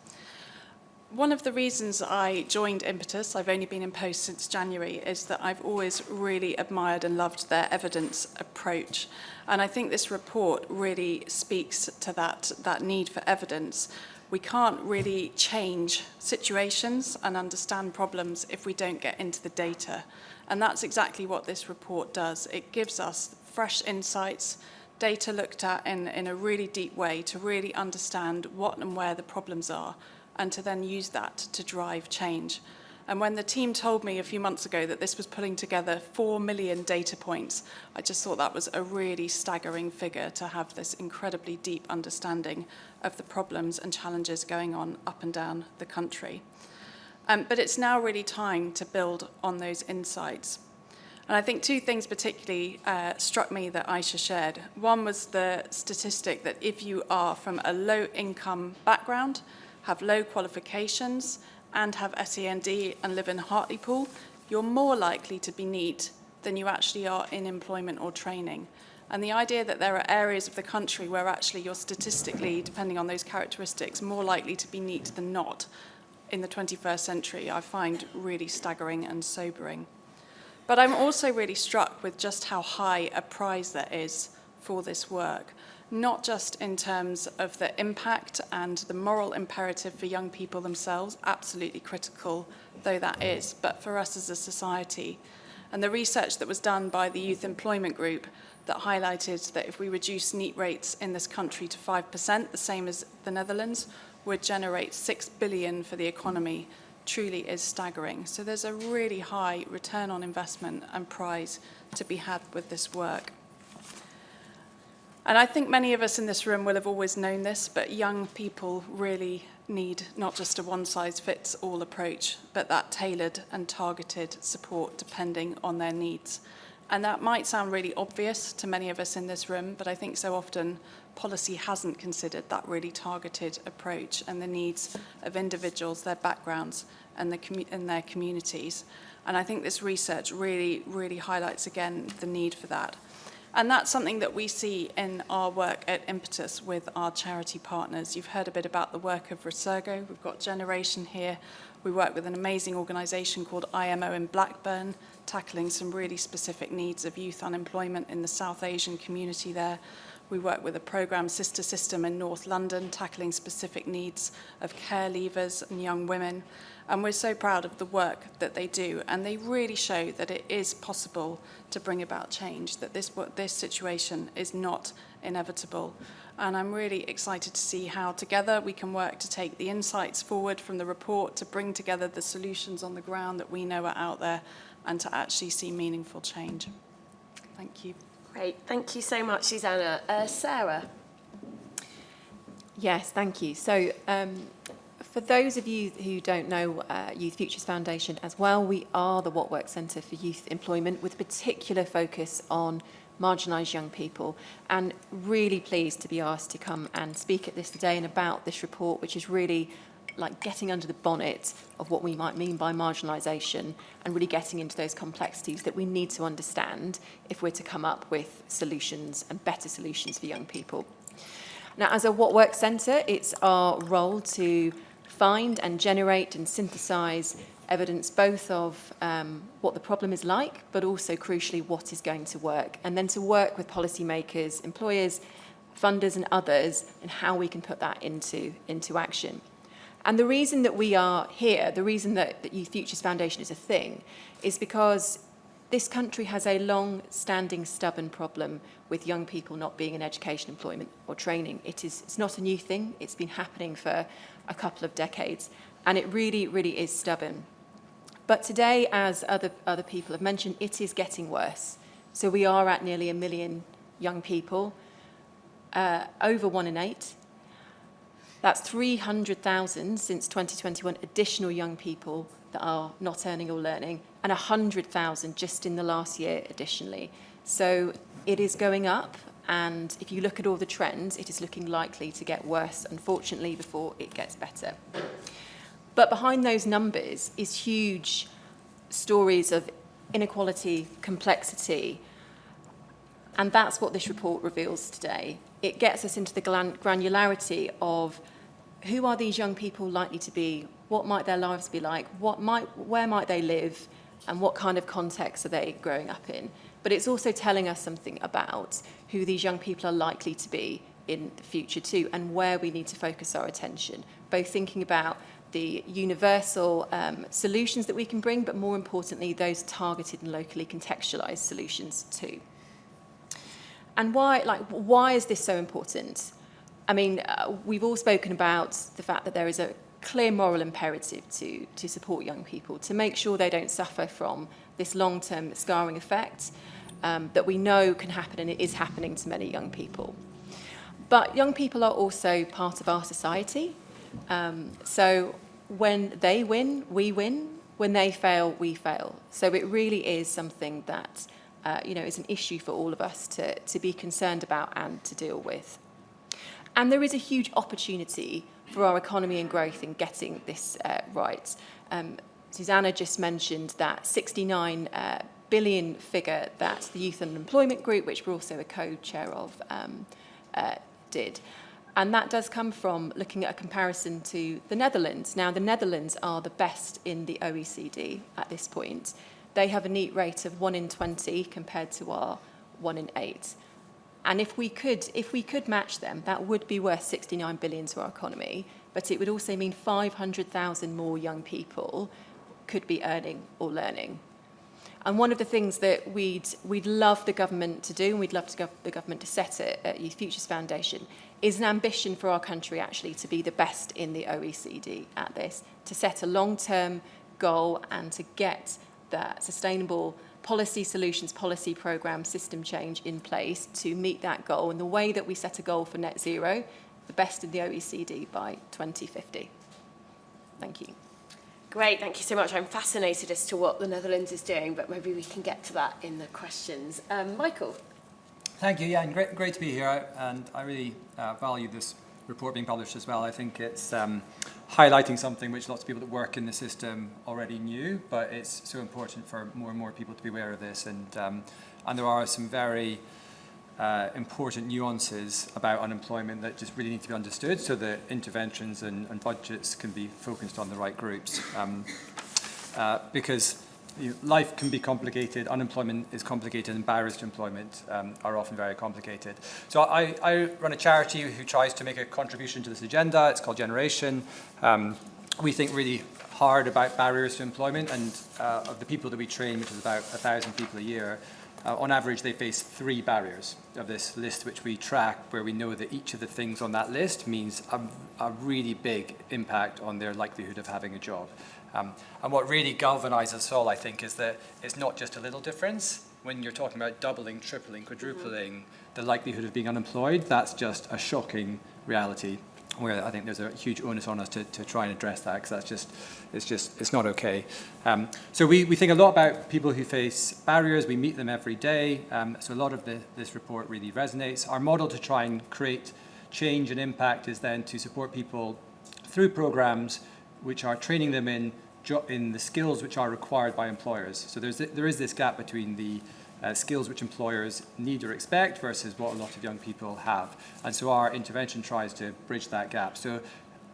One of the reasons I joined Impetus, I've only been in post since January, is that I've always really admired and loved their evidence approach. And I think this report really speaks to that need for evidence. We can't really change situations and understand problems if we don't get into the data. And that's exactly what this report does. It gives us fresh insights, data looked at in a really deep way to really understand what and where the problems are, and to then use that to drive change. And when the team told me a few months ago that this was pulling together 4 million data points, I just thought that was a really staggering figure to have this incredibly deep understanding of the problems and challenges going on up and down the country. But it's now really time to build on those insights. And I think 2 things particularly struck me that Aisha shared. One was the statistic that if you are from a low-income background, have low qualifications, and have SEND and live in Hartlepool, you're more likely to be NEET than you actually are in employment or training. And the idea that there are areas of the country where actually you're statistically, depending on those characteristics, more likely to be NEET than not in the 21st century, I find really staggering and sobering. But I'm also really struck with just how high a prize there is for this work, not just in terms of the impact and the moral imperative for young people themselves, absolutely critical though that is, but for us as a society. And the research that was done by the Youth Employment Group that highlighted that if we reduce NEET rates in this country to 5%, the same as the Netherlands, would generate 6 billion for the economy, truly is staggering. So there's a really high return on investment and prize to be had with this work. And I think many of us in this room will have always known this, but young people really need not just a one-size-fits-all approach, but that tailored and targeted support depending on their needs. And that might sound really obvious to many of us in this room, but I think so often policy hasn't considered that really targeted approach and the needs of individuals, their backgrounds, and their communities. And I think this research really highlights again the need for that. And that's something that we see in our work at Impetus with our charity partners. You've heard a bit about the work of Resurgo. We've got Generation here. We work with an amazing organisation called IMO in Blackburn, tackling some really specific needs of youth unemployment in the South Asian community there. We work with a programme, Sister System, in North London, tackling specific needs of care leavers and young women. And we're so proud of the work that they do. And they really show that it is possible to bring about change, that this situation is not inevitable. And I'm really excited to see how together we can work to take the insights forward from the report, to bring together the solutions on the ground that we know are out there, and to actually see meaningful change. Thank you. Great. Thank you so much, Susanna. Sarah? Yes, thank you. So for those of you who don't know Youth Futures Foundation as well, we are the What Works Centre for Youth Employment with a particular focus on marginalised young people, and really pleased to be asked to come and speak at this today and about this report, which is really like getting under the bonnet of what we might mean by marginalisation and really getting into those complexities that we need to understand if we're to come up with solutions and better solutions for young people. Now, as a What Works Centre, it's our role to find and generate and synthesise evidence both of what the problem is like, but also crucially what is going to work, and then to work with policymakers, employers, funders and others in how we can put that into action. And the reason that we are here, the reason that Youth Futures Foundation is a thing, is because this country has a long-standing, stubborn problem with young people not being in education, employment or training. It's not a new thing. It's been happening for a couple of decades, and it really is stubborn. But today, as other people have mentioned, it is getting worse. So we are at nearly 1 million young people, over 1 in 8. That's 300,000 since 2021 additional young people that are not earning or learning, and 100,000 just in the last year additionally. So it is going up, and if you look at all the trends, it is looking likely to get worse, unfortunately, before it gets better. But behind those numbers is huge stories of inequality, complexity, and that's what this report reveals today. It gets us into the granularity of who are these young people likely to be, what might their lives be like, where might they live, and what kind of context are they growing up in. But it's also telling us something about who these young people are likely to be in the future too, and where we need to focus our attention, both thinking about the universal solutions that we can bring, but more importantly, those targeted and locally contextualised solutions too. And why is this so important? I mean, we've all spoken about the fact that there is a clear moral imperative to support young people, to make sure they don't suffer from this long-term scarring effect that we know can happen, and it is happening to many young people. But young people are also part of our society. So when they win, we win. When they fail, we fail. So it really is something that is an issue for all of us to be concerned about and to deal with. And there is a huge opportunity for our economy and growth in getting this right. Susanna just mentioned that 69 billion figure that the Youth Unemployment Group, which we're also a co-chair of, did. And that does come from looking at a comparison to the Netherlands. Now, the Netherlands are the best in the OECD at this point. They have a NEET rate of 1 in 20 compared to our 1 in 8. And if we could match them, that would be worth 69 billion to our economy, but it would also mean 500,000 more young people could be earning or learning. And one of the things that we'd love the government to do, and we'd love the government to set it at Youth Futures Foundation, is an ambition for our country actually to be the best in the OECD at this, to set a long-term goal and to get that sustainable policy solutions, policy program, system change in place to meet that goal in the way that we set a goal for net zero, the best in the OECD by 2050. Thank you. Great, thank you so much. I'm fascinated as to what the Netherlands is doing, but maybe we can get to that in the questions. Michael? Thank you, yeah, and great to be here, and I really value this report being published as well. I think it's highlighting something which lots of people that work in the system already knew, but it's so important for more and more people to be aware of this, and there are some very important nuances about unemployment that just really need to be understood so that interventions and budgets can be focused on the right groups. Because life can be complicated, unemployment is complicated, and barriers to employment are often very complicated. So I run a charity who tries to make a contribution to this agenda. It's called Generation. We think really hard about barriers to employment, and of the people that we train, which is about 1,000 people a year, on average they face 3 barriers of this list which we track, where we know that each of the things on that list means a really big impact on their likelihood of having a job. And what really galvanizes us all, I think, is that it's not just a little difference. When you're talking about doubling, tripling, quadrupling the likelihood of being unemployed, that's just a shocking reality, where I think there's a huge onus on us to try and address that, because it's not okay. So we think a lot about people who face barriers. We meet them every day. So a lot of this report really resonates. Our model to try and create change and impact is then to support people through programs which are training them in the skills which are required by employers. So there is this gap between the skills which employers need or expect versus what a lot of young people have. And so our intervention tries to bridge that gap. So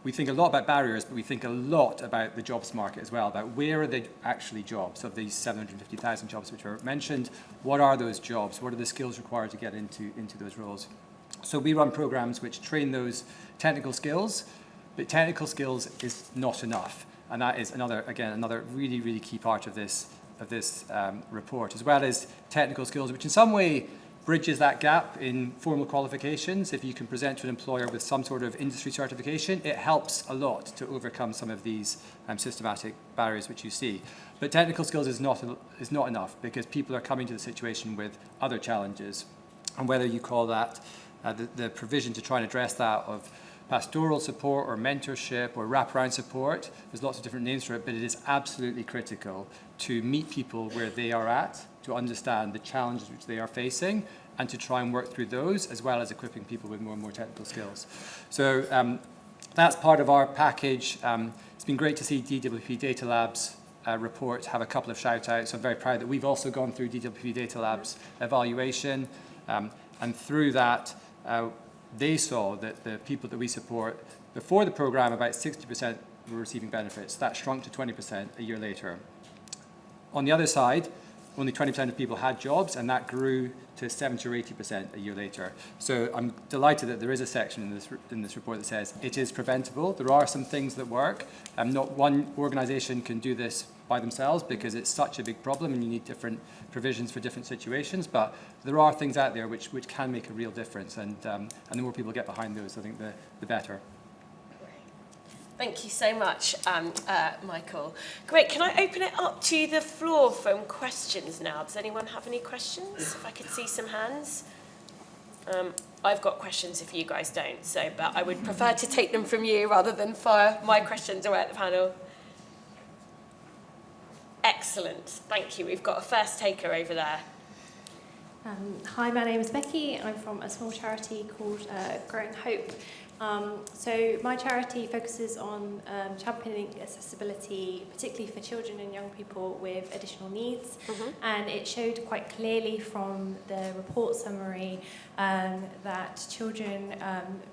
we think a lot about barriers, but we think a lot about the jobs market as well, about where are the actually jobs of these 750,000 jobs which are mentioned. What are those jobs? What are the skills required to get into those roles? So we run programs which train those technical skills, but technical skills is not enough. And that is another really, really key part of this report, as well as technical skills, which in some way bridges that gap in formal qualifications. If you can present to an employer with some sort of industry certification, it helps a lot to overcome some of these systematic barriers which you see. But technical skills is not enough, because people are coming to the situation with other challenges. And whether you call that the provision to try and address that of pastoral support or mentorship or wraparound support, there's lots of different names for it, but it is absolutely critical to meet people where they are at, to understand the challenges which they are facing, and to try and work through those, as well as equipping people with more and more technical skills. So that's part of our package. It's been great to see DWP Data Labs report have a couple of shout outs. I'm very proud that we've also gone through DWP Data Labs evaluation, and through that they saw that the people that we support, before the program, about 60% were receiving benefits. That shrunk to 20% a year later. On the other side, only 20% of people had jobs, and that grew to 70 or 80% a year later. So I'm delighted that there is a section in this report that says it is preventable. There are some things that work. Not one organisation can do this by themselves, because it's such a big problem and you need different provisions for different situations. But there are things out there which can make a real difference, and the more people get behind those, I think the better. Thank you so much, Michael. Great. Can I open it up to the floor from questions now? Does anyone have any questions? If I could see some hands. I've got questions if you guys don't, but I would prefer to take them from you rather than fire my questions away at the panel. Excellent. Thank you. We've got a first taker over there. Hi, my name is Becky. I'm from a small charity called Growing Hope. So my charity focuses on championing accessibility, particularly for children and young people with additional needs. And it showed quite clearly from the report summary that children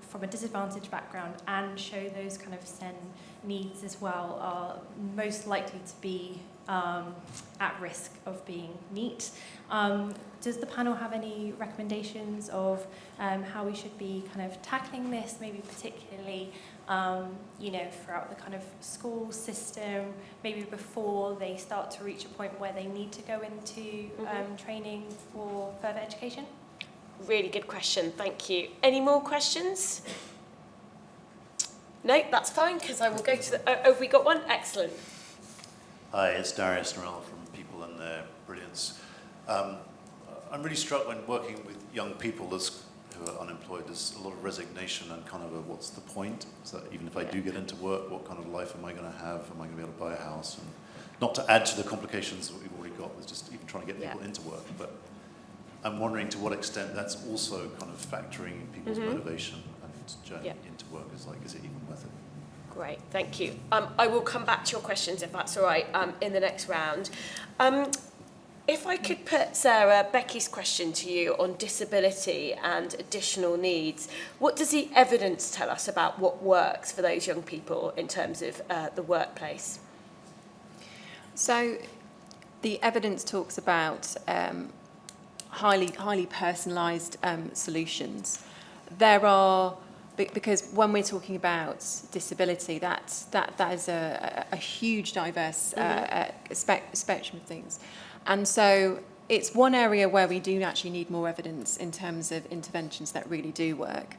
from a disadvantaged background and show those kind of SEN needs as well are most likely to be at risk of being NEET. Does the panel have any recommendations of how we should be kind of tackling this, maybe particularly, throughout the kind of school system, maybe before they start to reach a point where they need to go into training for further education? Really good question. Thank you. Any more questions? No, that's fine, because I will go to the... Oh, have we got one? Excellent. Hi, it's Darius Norell from People in Brilliance. I'm really struck when working with young people who are unemployed, there's a lot of resignation and kind of a what's the point? So even if I do get into work, what kind of life am I going to have? Am I going to be able to buy a house? And not to add to the complications that we've already got with just even trying to get people into work, but I'm wondering to what extent that's also kind of factoring in people's motivation and journey into work. Is it even worth it? Great, thank you. I will come back to your questions, if that's all right, in the next round. If I could put, Sarah, Becky's question to you on disability and additional needs, what does the evidence tell us about what works for those young people in terms of the workplace? So the evidence talks about highly personalised solutions. There are, because when we're talking about disability, that is a huge diverse spectrum of things. And so it's one area where we do actually need more evidence in terms of interventions that really do work.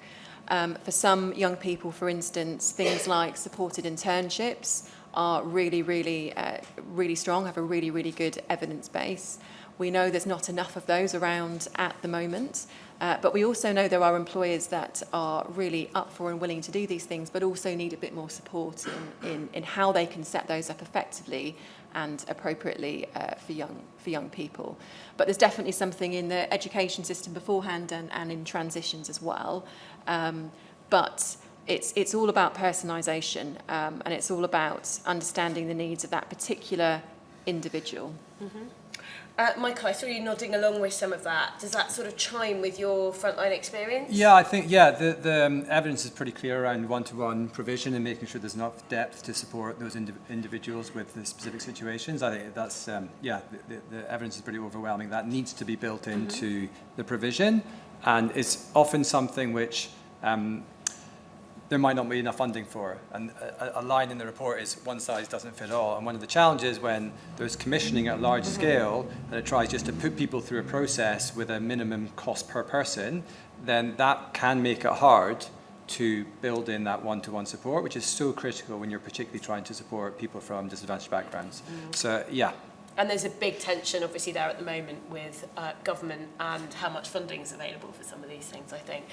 For some young people, for instance, things like supported internships are really strong, have a really good evidence base. We know there's not enough of those around at the moment, but we also know there are employers that are really up for and willing to do these things, but also need a bit more support in how they can set those up effectively and appropriately for young people. But there's definitely something in the education system beforehand and in transitions as well. But it's all about personalisation, and it's all about understanding the needs of that particular individual. Michael, I saw you nodding along with some of that. Does that sort of chime with your frontline experience? Yeah, I think, the evidence is pretty clear around one-to-one provision and making sure there's enough depth to support those individuals with the specific situations. I think that's, the evidence is pretty overwhelming. That needs to be built into the provision, and it's often something which there might not be enough funding for. And a line in the report is one size doesn't fit all. And one of the challenges when there's commissioning at a large scale and it tries just to put people through a process with a minimum cost per person, then that can make it hard to build in that one-to-one support, which is so critical when you're particularly trying to support people from disadvantaged backgrounds. So, yeah. And there's a big tension, obviously, there at the moment with government and how much funding is available for some of these things, I think.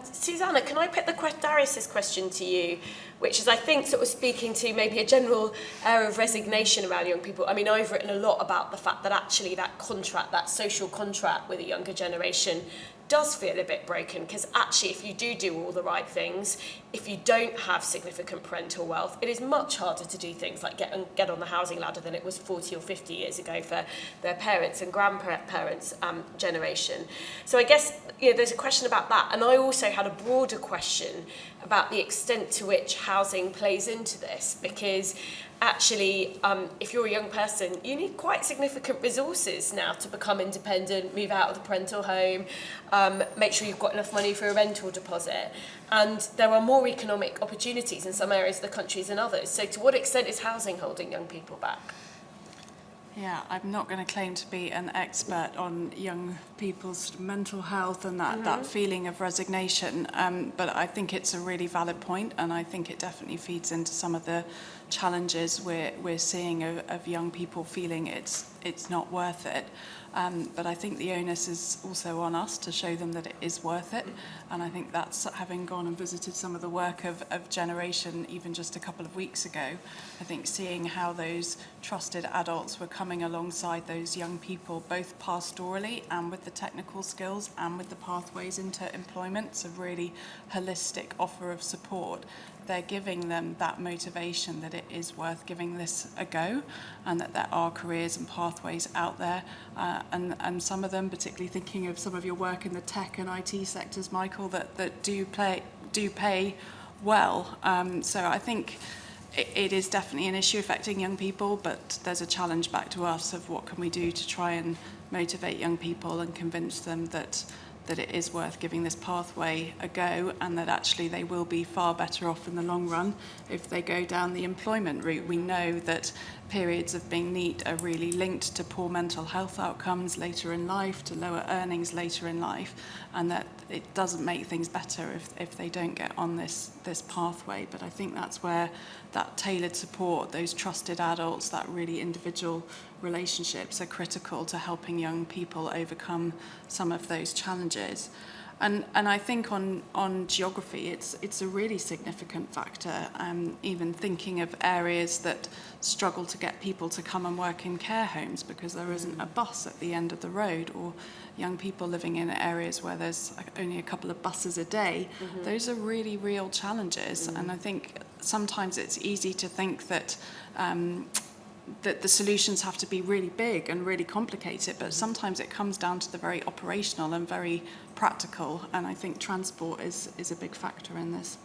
Susanna, can I put Darius's question to you, which is, I think, sort of speaking to maybe a general air of resignation around young people. I mean, I've written a lot about the fact that actually that contract, that social contract with a younger generation does feel a bit broken, because actually if you do all the right things, if you don't have significant parental wealth, it is much harder to do things like get on the housing ladder than it was 40 or 50 years ago for their parents and grandparents' generation. So I guess there's a question about that, and I also had a broader question about the extent to which housing plays into this, because actually, if you're a young person, you need quite significant resources now to become independent, move out of the parental home, make sure you've got enough money for a rental deposit. And there are more economic opportunities in some areas of the country than others. So to what extent is housing holding young people back? Yeah, I'm not going to claim to be an expert on young people's mental health and that feeling of resignation, but I think it's a really valid point, and I think it definitely feeds into some of the challenges we're seeing of young people feeling it's not worth it. But I think the onus is also on us to show them that it is worth it. And I think that's, having gone and visited some of the work of Generation even just a couple of weeks ago, I think seeing how those trusted adults were coming alongside those young people, both pastorally and with the technical skills and with the pathways into employment, it's a really holistic offer of support. They're giving them that motivation that it is worth giving this a go, and that there are careers and pathways out there, and some of them, particularly thinking of some of your work in the tech and IT sectors, Michael, that do pay well. So I think it is definitely an issue affecting young people, but there's a challenge back to us of what can we do to try and motivate young people and convince them that it is worth giving this pathway a go, and that actually they will be far better off in the long run if they go down the employment route. We know that periods of being neat are really linked to poor mental health outcomes later in life, to lower earnings later in life, and that it doesn't make things better if they don't get on this pathway. But I think that's where that tailored support, those trusted adults, that really individual relationships are critical to helping young people overcome some of those challenges. And I think on geography, it's a really significant factor. Even thinking of areas that struggle to get people to come and work in care homes because there isn't a bus at the end of the road, or young people living in areas where there's only a couple of buses a day. Those are really real challenges. And I think sometimes it's easy to think that that the solutions have to be really big and really complicated, but sometimes it comes down to the very operational and very practical, and I think transport is a big factor in this.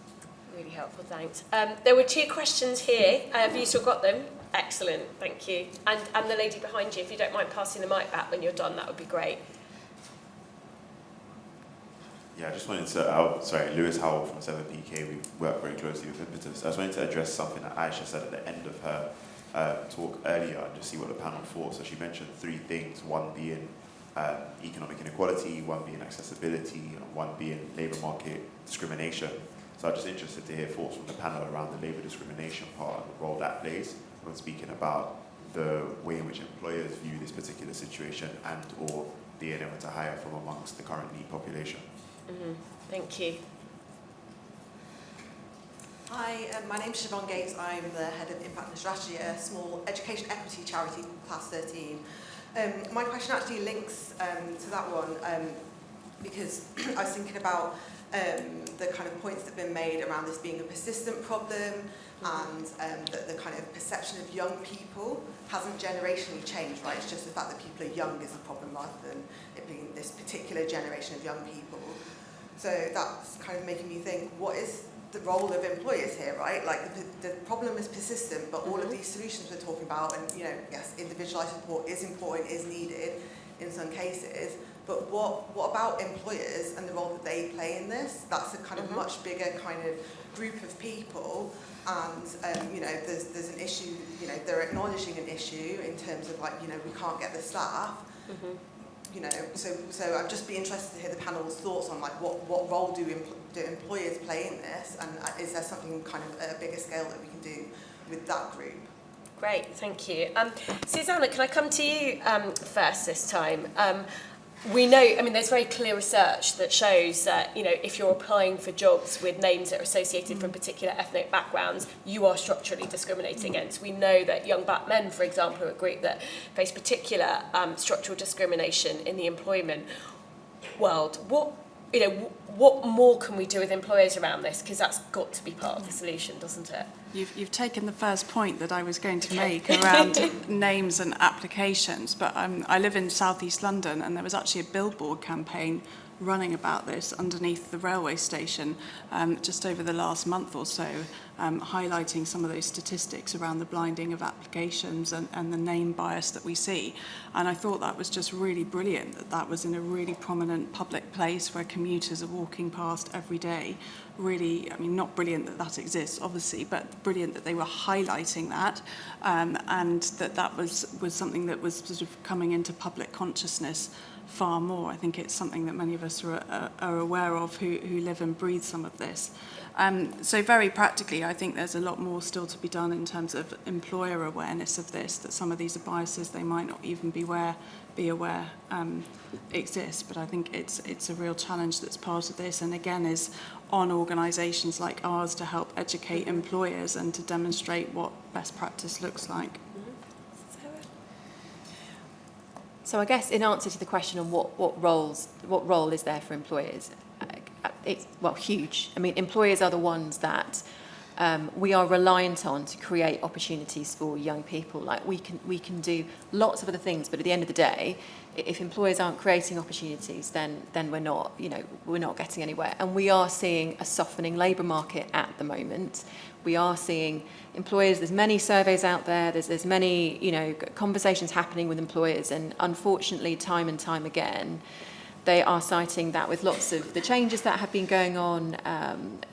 Really helpful, thanks. There were 2 questions here. Have you still got them? Excellent, thank you. And the lady behind you, if you don't mind passing the mic back when you're done, that would be great. Yeah, I just wanted to, Lewis Howell from 7PK, we work very closely with Impetus. I just wanted to address something that Aisha said at the end of her talk earlier and just see what the panel thought. So she mentioned 3 things, one being economic inequality, one being accessibility, and one being labour market discrimination. So I'm just interested to hear thoughts from the panel around the labour discrimination part and the role that plays when speaking about the way in which employers view this particular situation and or being able to hire from amongst the current need population. Thank you. Hi, my name is Siobhan Gates. I'm the head of Impact and Strategy at a small education equity charity called Class 13. My question actually links to that one because I was thinking about the kind of points that have been made around this being a persistent problem and the kind of perception of young people hasn't generationally changed, right? It's just the fact that people are young is the problem rather than it being this particular generation of young people. So that's kind of making me think, what is the role of employers here, right? Like the problem is persistent, but all of these solutions we're talking about, and yes, individualized support is important, is needed in some cases, but what about employers and the role that they play in this? That's a kind of much bigger kind of group of people, and there's an issue. They're acknowledging an issue in terms of we can't get the staff. So I'd just be interested to hear the panel's thoughts on what role do employers play in this, and is there something kind of at a bigger scale that we can do with that group? Great, thank you. Susanna, can I come to you first this time? We know, there's very clear research that shows that, if you're applying for jobs with names that are associated from particular ethnic backgrounds, you are structurally discriminated against. We know that young black men, for example, are a group that face particular structural discrimination in the employment world. What more can we do with employers around this? Because that's got to be part of the solution, doesn't it? You've taken the first point that I was going to make around names and applications, but I live in southeast London, and there was actually a billboard campaign running about this underneath the railway station just over the last month or so, highlighting some of those statistics around the blinding of applications and the name bias that we see. And I thought that was just really brilliant that was in a really prominent public place where commuters are walking past every day. Really, not brilliant that exists, obviously, but brilliant that they were highlighting that, and that was something that was sort of coming into public consciousness far more. I think it's something that many of us are aware of who live and breathe some of this. So very practically, I think there's a lot more still to be done in terms of employer awareness of this, that some of these are biases they might not even be aware exist. But I think it's a real challenge that's part of this, and again is on organisations like ours to help educate employers and to demonstrate what best practice looks like. So I guess in answer to the question on what role is there for employers, it's huge. Employers are the ones that we are reliant on to create opportunities for young people. Like we can do lots of other things, but at the end of the day, if employers aren't creating opportunities, then we're not getting anywhere. And we are seeing a softening labour market at the moment. We are seeing employers, there's many surveys out there, there's many, conversations happening with employers, and unfortunately, time and time again, they are citing that with lots of the changes that have been going on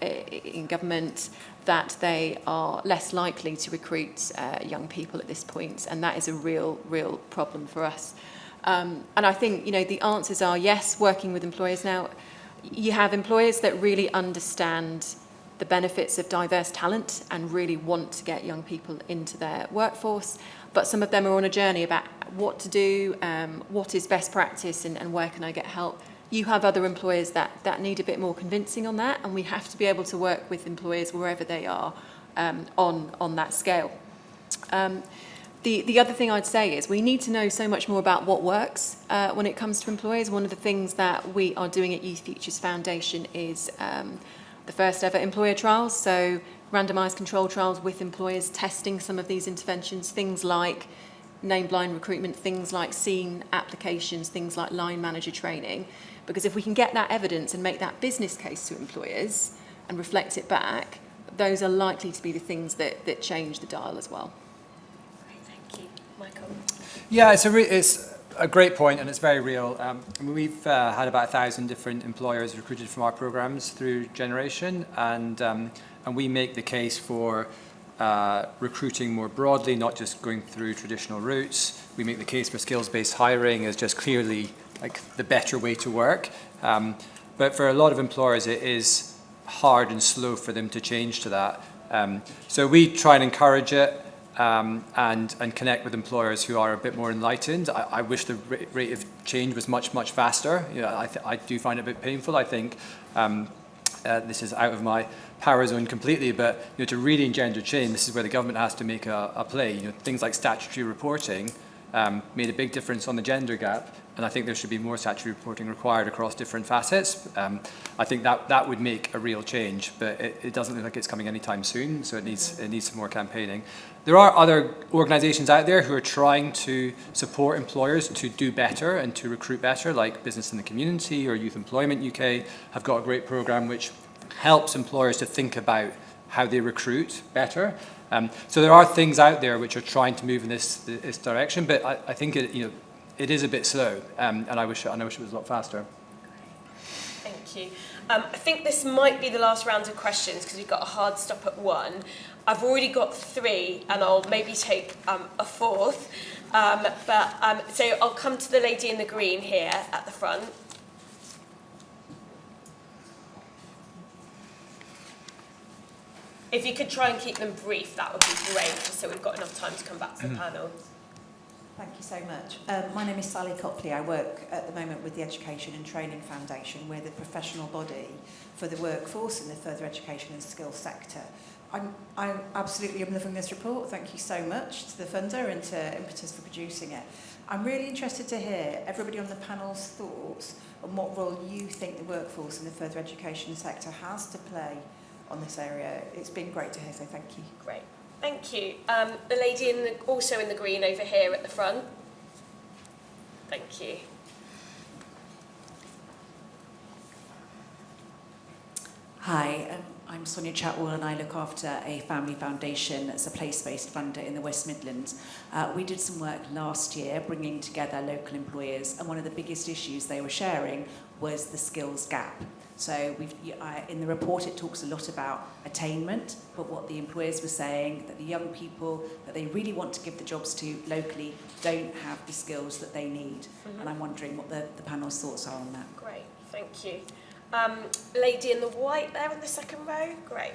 in government, that they are less likely to recruit young people at this point, and that is a real problem for us. And I think, the answers are yes, working with employers now. You have employers that really understand the benefits of diverse talent and really want to get young people into their workforce. But some of them are on a journey about what to do, what is best practice, and where can I get help. You have other employers that need a bit more convincing on that, and we have to be able to work with employers wherever they are on that scale. The other thing I'd say is we need to know so much more about what works when it comes to employers. One of the things that we are doing at Youth Futures Foundation is the first ever employer trials, so randomised control trials with employers testing some of these interventions, things like name-blind recruitment, things like scene applications, things like line manager training. Because if we can get that evidence and make that business case to employers and reflect it back, those are likely to be the things that change the dial as well. Great, thank you. Michael? Yeah, it's a great point, and it's very real. We've had about 1,000 different employers recruited from our programs through Generation, and we make the case for recruiting more broadly, not just going through traditional routes. We make the case for skills-based hiring as just clearly like the better way to work. But for a lot of employers, it is hard and slow for them to change to that. So we try and encourage it and connect with employers who are a bit more enlightened. I wish the rate of change was much, much faster. You know, I do find it a bit painful. I think this is out of my power zone completely, but you know, to really engender change, this is where the government has to make a play. You know, things like statutory reporting made a big difference on the gender gap, and I think there should be more statutory reporting required across different facets. I think that would make a real change, but it doesn't look like it's coming anytime soon, so it needs some more campaigning. There are other organisations out there who are trying to support employers to do better and to recruit better, like Business in the Community or Youth Employment UK have got a great programme which helps employers to think about how they recruit better. So there are things out there which are trying to move in this direction, but I think it is a bit slow, and I wish it was a lot faster. Thank you. I think this might be the last round of questions because we've got a hard stop at 1. I've already got 3, and I'll maybe take a 4th. So I'll come to the lady in the green here at the front. If you could try and keep them brief, that would be great, just so we've got enough time to come back to the panel. Thank you so much. My name is Sally Copley. I work at the moment with the Education and Training Foundation. We're the professional body for the workforce in the further education and skills sector. I'm absolutely loving this report. Thank you so much to the funder and to Impetus for producing it. I'm really interested to hear everybody on the panel's thoughts on what role you think the workforce in the further education sector has to play on this area. It's been great to hear, so thank you. Great. Thank you. The lady also in the green over here at the front. Thank you. Hi, I'm Sonia Chatwell and I look after a family foundation that's a place-based funder in the West Midlands. We did some work last year bringing together local employers, and one of the biggest issues they were sharing was the skills gap. So in the report it talks a lot about attainment, but what the employers were saying, that the young people that they really want to give the jobs to locally don't have the skills that they need. And I'm wondering what the panel's thoughts are on that. Great, thank you. Lady in the white there in the second row, great.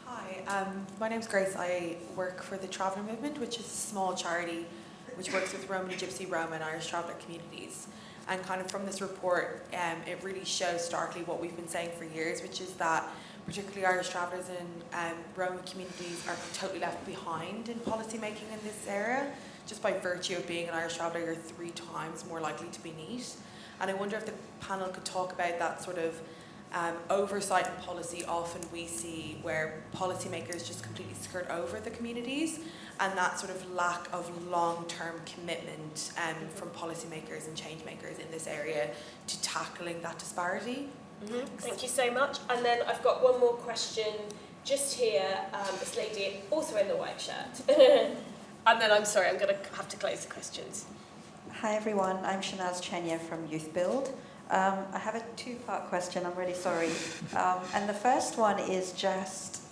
Hi, my name's Grace. I work for the Traveller Movement, which is a small charity which works with Roma, Gypsy, Roma and Irish traveller communities. And kind of from this report, it really shows starkly what we've been saying for years, which is that particularly Irish travellers and Roma communities are totally left behind in policy making in this area. Just by virtue of being an Irish traveller, you're 3 times more likely to be NEET. And I wonder if the panel could talk about that sort of oversight in policy. Often we see where policymakers just completely skirt over the communities, and that sort of lack of long-term commitment from policymakers and change makers in this area to tackling that disparity. Thank you so much. And then I've got one more question just here, this lady also in the white shirt. And then I'm sorry, I'm going to have to close the questions. Hi everyone, I'm Shanaz Chenya from Youth Build. I have a 2-part question, I'm really sorry. And the first one is just,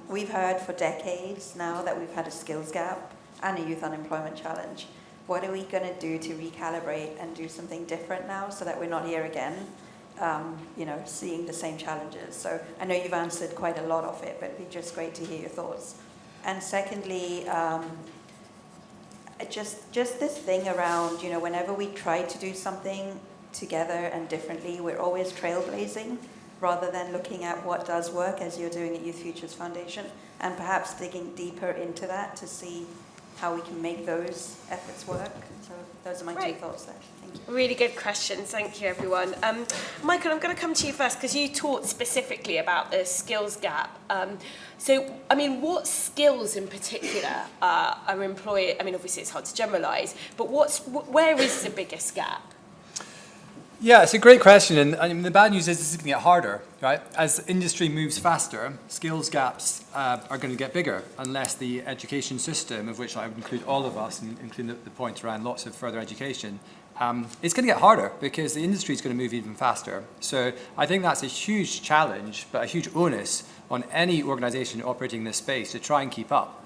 we've heard for decades now that we've had a skills gap and a youth unemployment challenge. What are we going to do to recalibrate and do something different now so that we're not here again seeing the same challenges. So I know you've answered quite a lot of it, but it'd be just great to hear your thoughts. And secondly, just this thing around, whenever we try to do something together and differently, we're always trailblazing rather than looking at what does work, as you're doing at Youth Futures Foundation, and perhaps digging deeper into that to see how we can make those efforts work. So those are my two thoughts there. Thank you. Really good questions. Thank you, everyone. Michael, I'm going to come to you first because you talked specifically about the skills gap. What skills in particular are employed? Obviously it's hard to generalise, but where is the biggest gap? Yeah, it's a great question, and the bad news is it's going to get harder, right? As industry moves faster, skills gaps are going to get bigger unless the education system, of which I would include all of us, including the point around lots of further education, it's going to get harder because the industry is going to move even faster. So I think that's a huge challenge, but a huge onus on any organisation operating in this space to try and keep up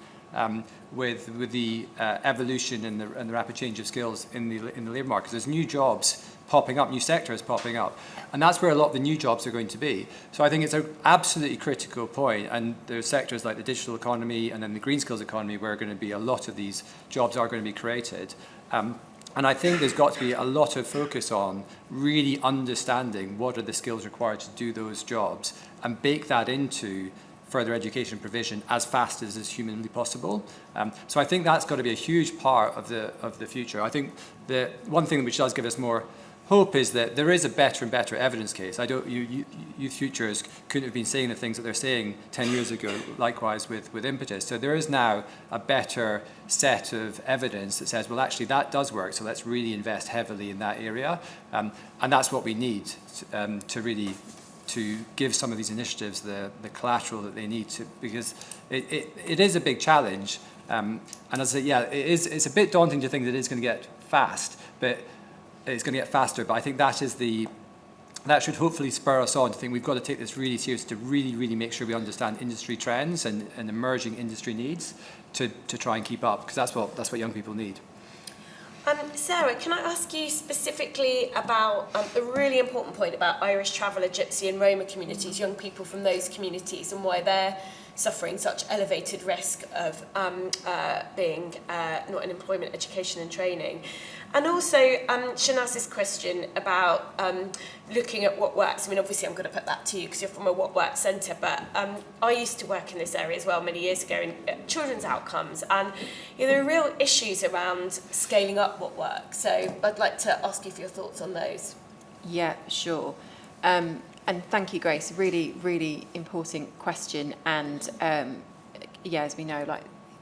with the evolution and the rapid change of skills in the labour market. There's new jobs popping up, new sectors popping up, and that's where a lot of the new jobs are going to be. So I think it's an absolutely critical point, and there's sectors like the digital economy and then the green skills economy where going to be a lot of these jobs are going to be created. And I think there's got to be a lot of focus on really understanding what are the skills required to do those jobs and bake that into further education provision as fast as is humanly possible. So I think that's got to be a huge part of the future. I think the one thing which does give us more hope is that there is a better and better evidence case. Youth Futures couldn't have been saying the things that they're saying 10 years ago, likewise with Impetus. So there is now a better set of evidence that says, well, actually, that does work, so let's really invest heavily in that area. And that's what we need to give some of these initiatives the collateral that they need to, because it is a big challenge. And as I say, it's a bit daunting to think that it's going to get fast, but it's going to get faster. But I think that should hopefully spur us on to think we've got to take this really seriously, to really, really make sure we understand industry trends and emerging industry needs to try and keep up, because that's what young people need. Sarah, can I ask you specifically about a really important point about Irish traveller, Gypsy and Roma communities, young people from those communities, and why they're suffering such elevated risk of being not in employment, education and training. And also Shanaz's question about looking at what works. Obviously I'm going to put that to you because you're from a What Works centre, but I used to work in this area as well many years ago in children's outcomes, and there are real issues around scaling up what works. So I'd like to ask you for your thoughts on those. Yeah, sure. And thank you, Grace. Really, really important question. And as we know,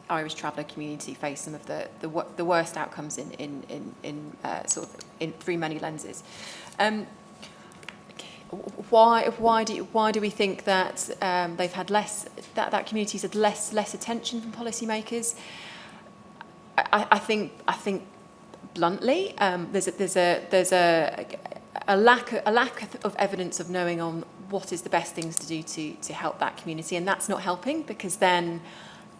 Irish traveller community face some of the worst outcomes through many lenses. Why do we think that they've had that community's had less attention from policymakers? I think bluntly, there's a lack of evidence of knowing on what is the best things to do to help that community, and that's not helping because then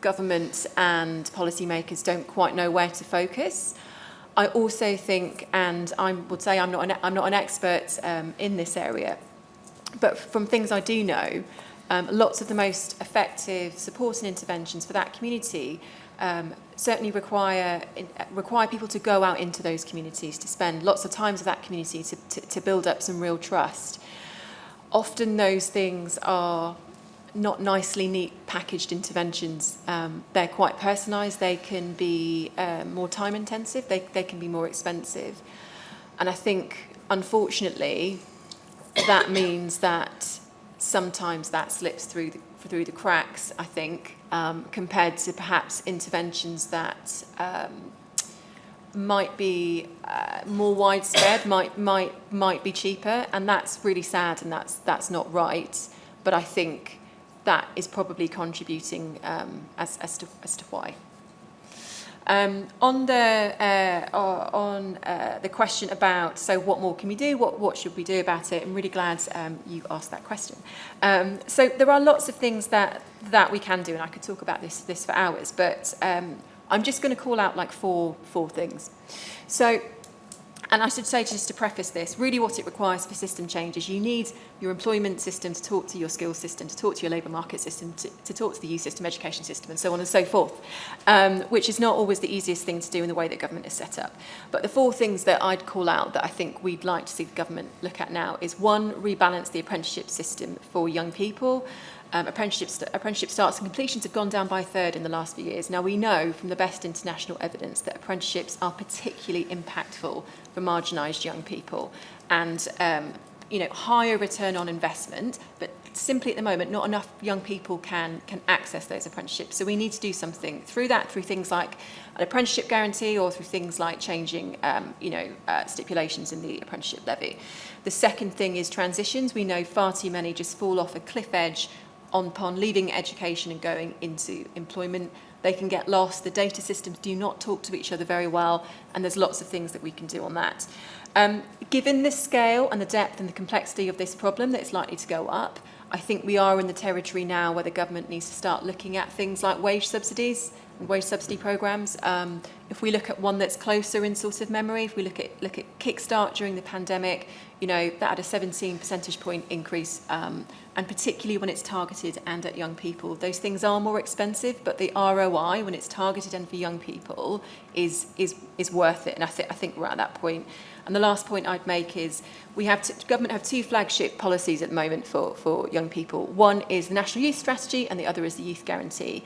government and policymakers don't quite know where to focus. I also think, and I would say I'm not an expert in this area, but from things I do know, lots of the most effective support and interventions for that community certainly require people to go out into those communities, to spend lots of time with that community to build up some real trust. Often those things are not nicely neat packaged interventions. They're quite personalised. They can be more time intensive. They can be more expensive. And I think, unfortunately, that means that sometimes that slips through the cracks, I think, compared to perhaps interventions that might be more widespread, might be cheaper, and that's really sad, and that's not right. But I think that is probably contributing as to why. On the question about, so what more can we do? What should we do about it? I'm really glad you asked that question. So there are lots of things that we can do, and I could talk about this for hours, but I'm just going to call out four things. So And I should say, just to preface this, really what it requires for system change is you need your employment system to talk to your skills system, to talk to your labour market system, to talk to the youth system, education system, and so on and so forth, which is not always the easiest thing to do in the way that government is set up. But the 4 things that I'd call out that I think we'd like to see the government look at now is 1, rebalance the apprenticeship system for young people. Apprenticeship starts and completions have gone down by a third in the last few years. Now, we know from the best international evidence that apprenticeships are particularly impactful for marginalised young people and, higher return on investment, but simply at the moment, not enough young people can access those apprenticeships. So we need to do something through that, through things like an apprenticeship guarantee or through things like changing, stipulations in the apprenticeship levy. The second thing is transitions. We know far too many just fall off a cliff edge upon leaving education and going into employment. They can get lost. The data systems do not talk to each other very well, and there's lots of things that we can do on that. Given the scale and the depth and the complexity of this problem that it's likely to go up, I think we are in the territory now where the government needs to start looking at things like wage subsidies and wage subsidy programmes. If we look at one that's closer in sort of memory, if we look at Kickstart during the pandemic, that had a 17 percentage point increase, and particularly when it's targeted and at young people. Those things are more expensive, but the ROI, when it's targeted and for young people, is worth it. And I think we're at that point. And the last point I'd make is government have 2 flagship policies at the moment for young people. One is the National Youth Strategy and the other is the Youth Guarantee.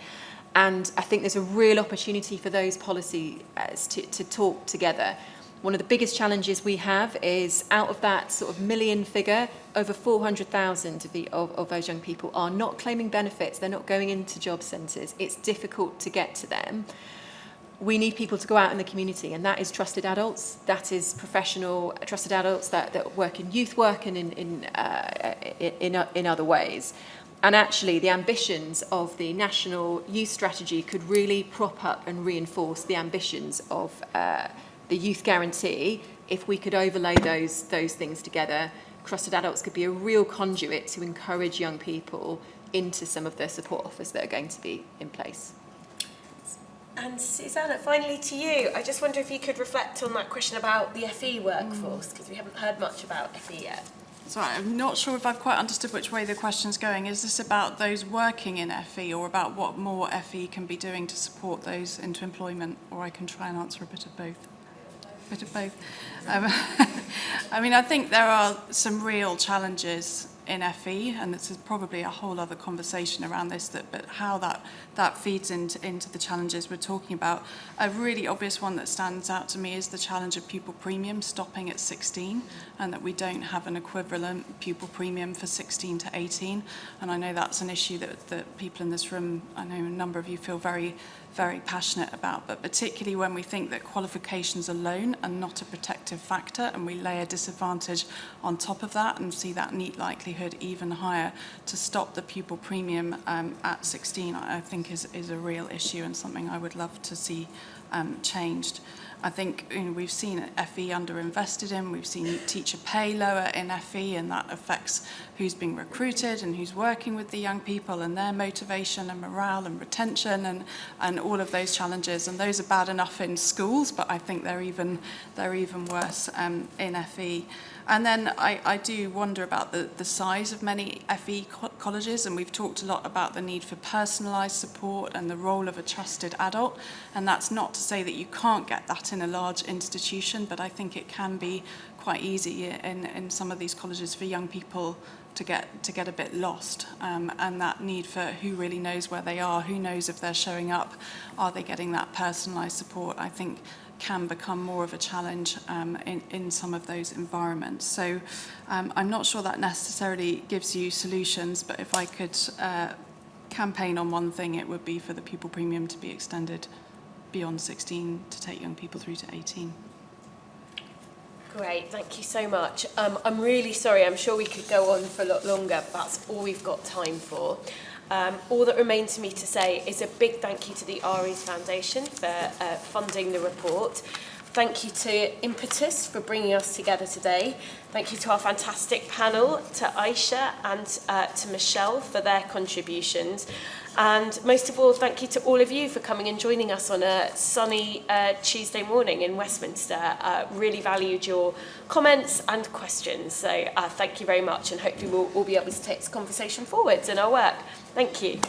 And I think there's a real opportunity for those policies to talk together. One of the biggest challenges we have is out of that sort of million figure, over 400,000 of those young people are not claiming benefits. They're not going into job centres. It's difficult to get to them. We need people to go out in the community, and that is trusted adults. That is professional trusted adults that work in youth work and in other ways. And actually, the ambitions of the National Youth Strategy could really prop up and reinforce the ambitions of the Youth Guarantee. If we could overlay those things together, trusted adults could be a real conduit to encourage young people into some of the support offers that are going to be in place. And Susanna, finally to you. I just wonder if you could reflect on that question about the FE workforce, because we haven't heard much about FE yet. Sorry, I'm not sure if I've quite understood which way the question's going. Is this about those working in FE or about what more FE can be doing to support those into employment? Or I can try and answer a bit of both. I think there are some real challenges in FE, and this is probably a whole other conversation around this, but how that feeds into the challenges we're talking about. A really obvious one that stands out to me is the challenge of pupil premium stopping at 16, and that we don't have an equivalent pupil premium for 16 to 18. And I know that's an issue that people in this room, I know a number of you feel very, very passionate about, but particularly when we think that qualifications alone are not a protective factor and we lay a disadvantage on top of that and see that neat likelihood even higher, to stop the pupil premium at 16, I think is a real issue and something I would love to see changed. I think we've seen FE underinvested in, we've seen teacher pay lower in FE, and that affects who's being recruited and who's working with the young people and their motivation and morale and retention and all of those challenges. And those are bad enough in schools, but I think they're even worse in FE. And then I do wonder about the size of many FE colleges, and we've talked a lot about the need for personalised support and the role of a trusted adult. And that's not to say that you can't get that in a large institution, but I think it can be quite easy in some of these colleges for young people to get a bit lost, and that need for who really knows where they are, who knows if they're showing up, are they getting that personalised support, I think can become more of a challenge in some of those environments. So I'm not sure that necessarily gives you solutions, but if I could campaign on one thing, it would be for the pupil premium to be extended beyond 16 to take young people through to 18. Great, thank you so much. I'm really sorry, I'm sure we could go on for a lot longer, but that's all we've got time for. All that remains for me to say is a big thank you to the RES Foundation for funding the report. Thank you to Impetus for bringing us together today. Thank you to our fantastic panel, to Aisha and to Michelle for their contributions. And most of all, thank you to all of you for coming and joining us on a sunny Tuesday morning in Westminster. Really valued your comments and questions. So thank you very much, and hopefully we'll all be able to take this conversation forwards in our work. Thank you.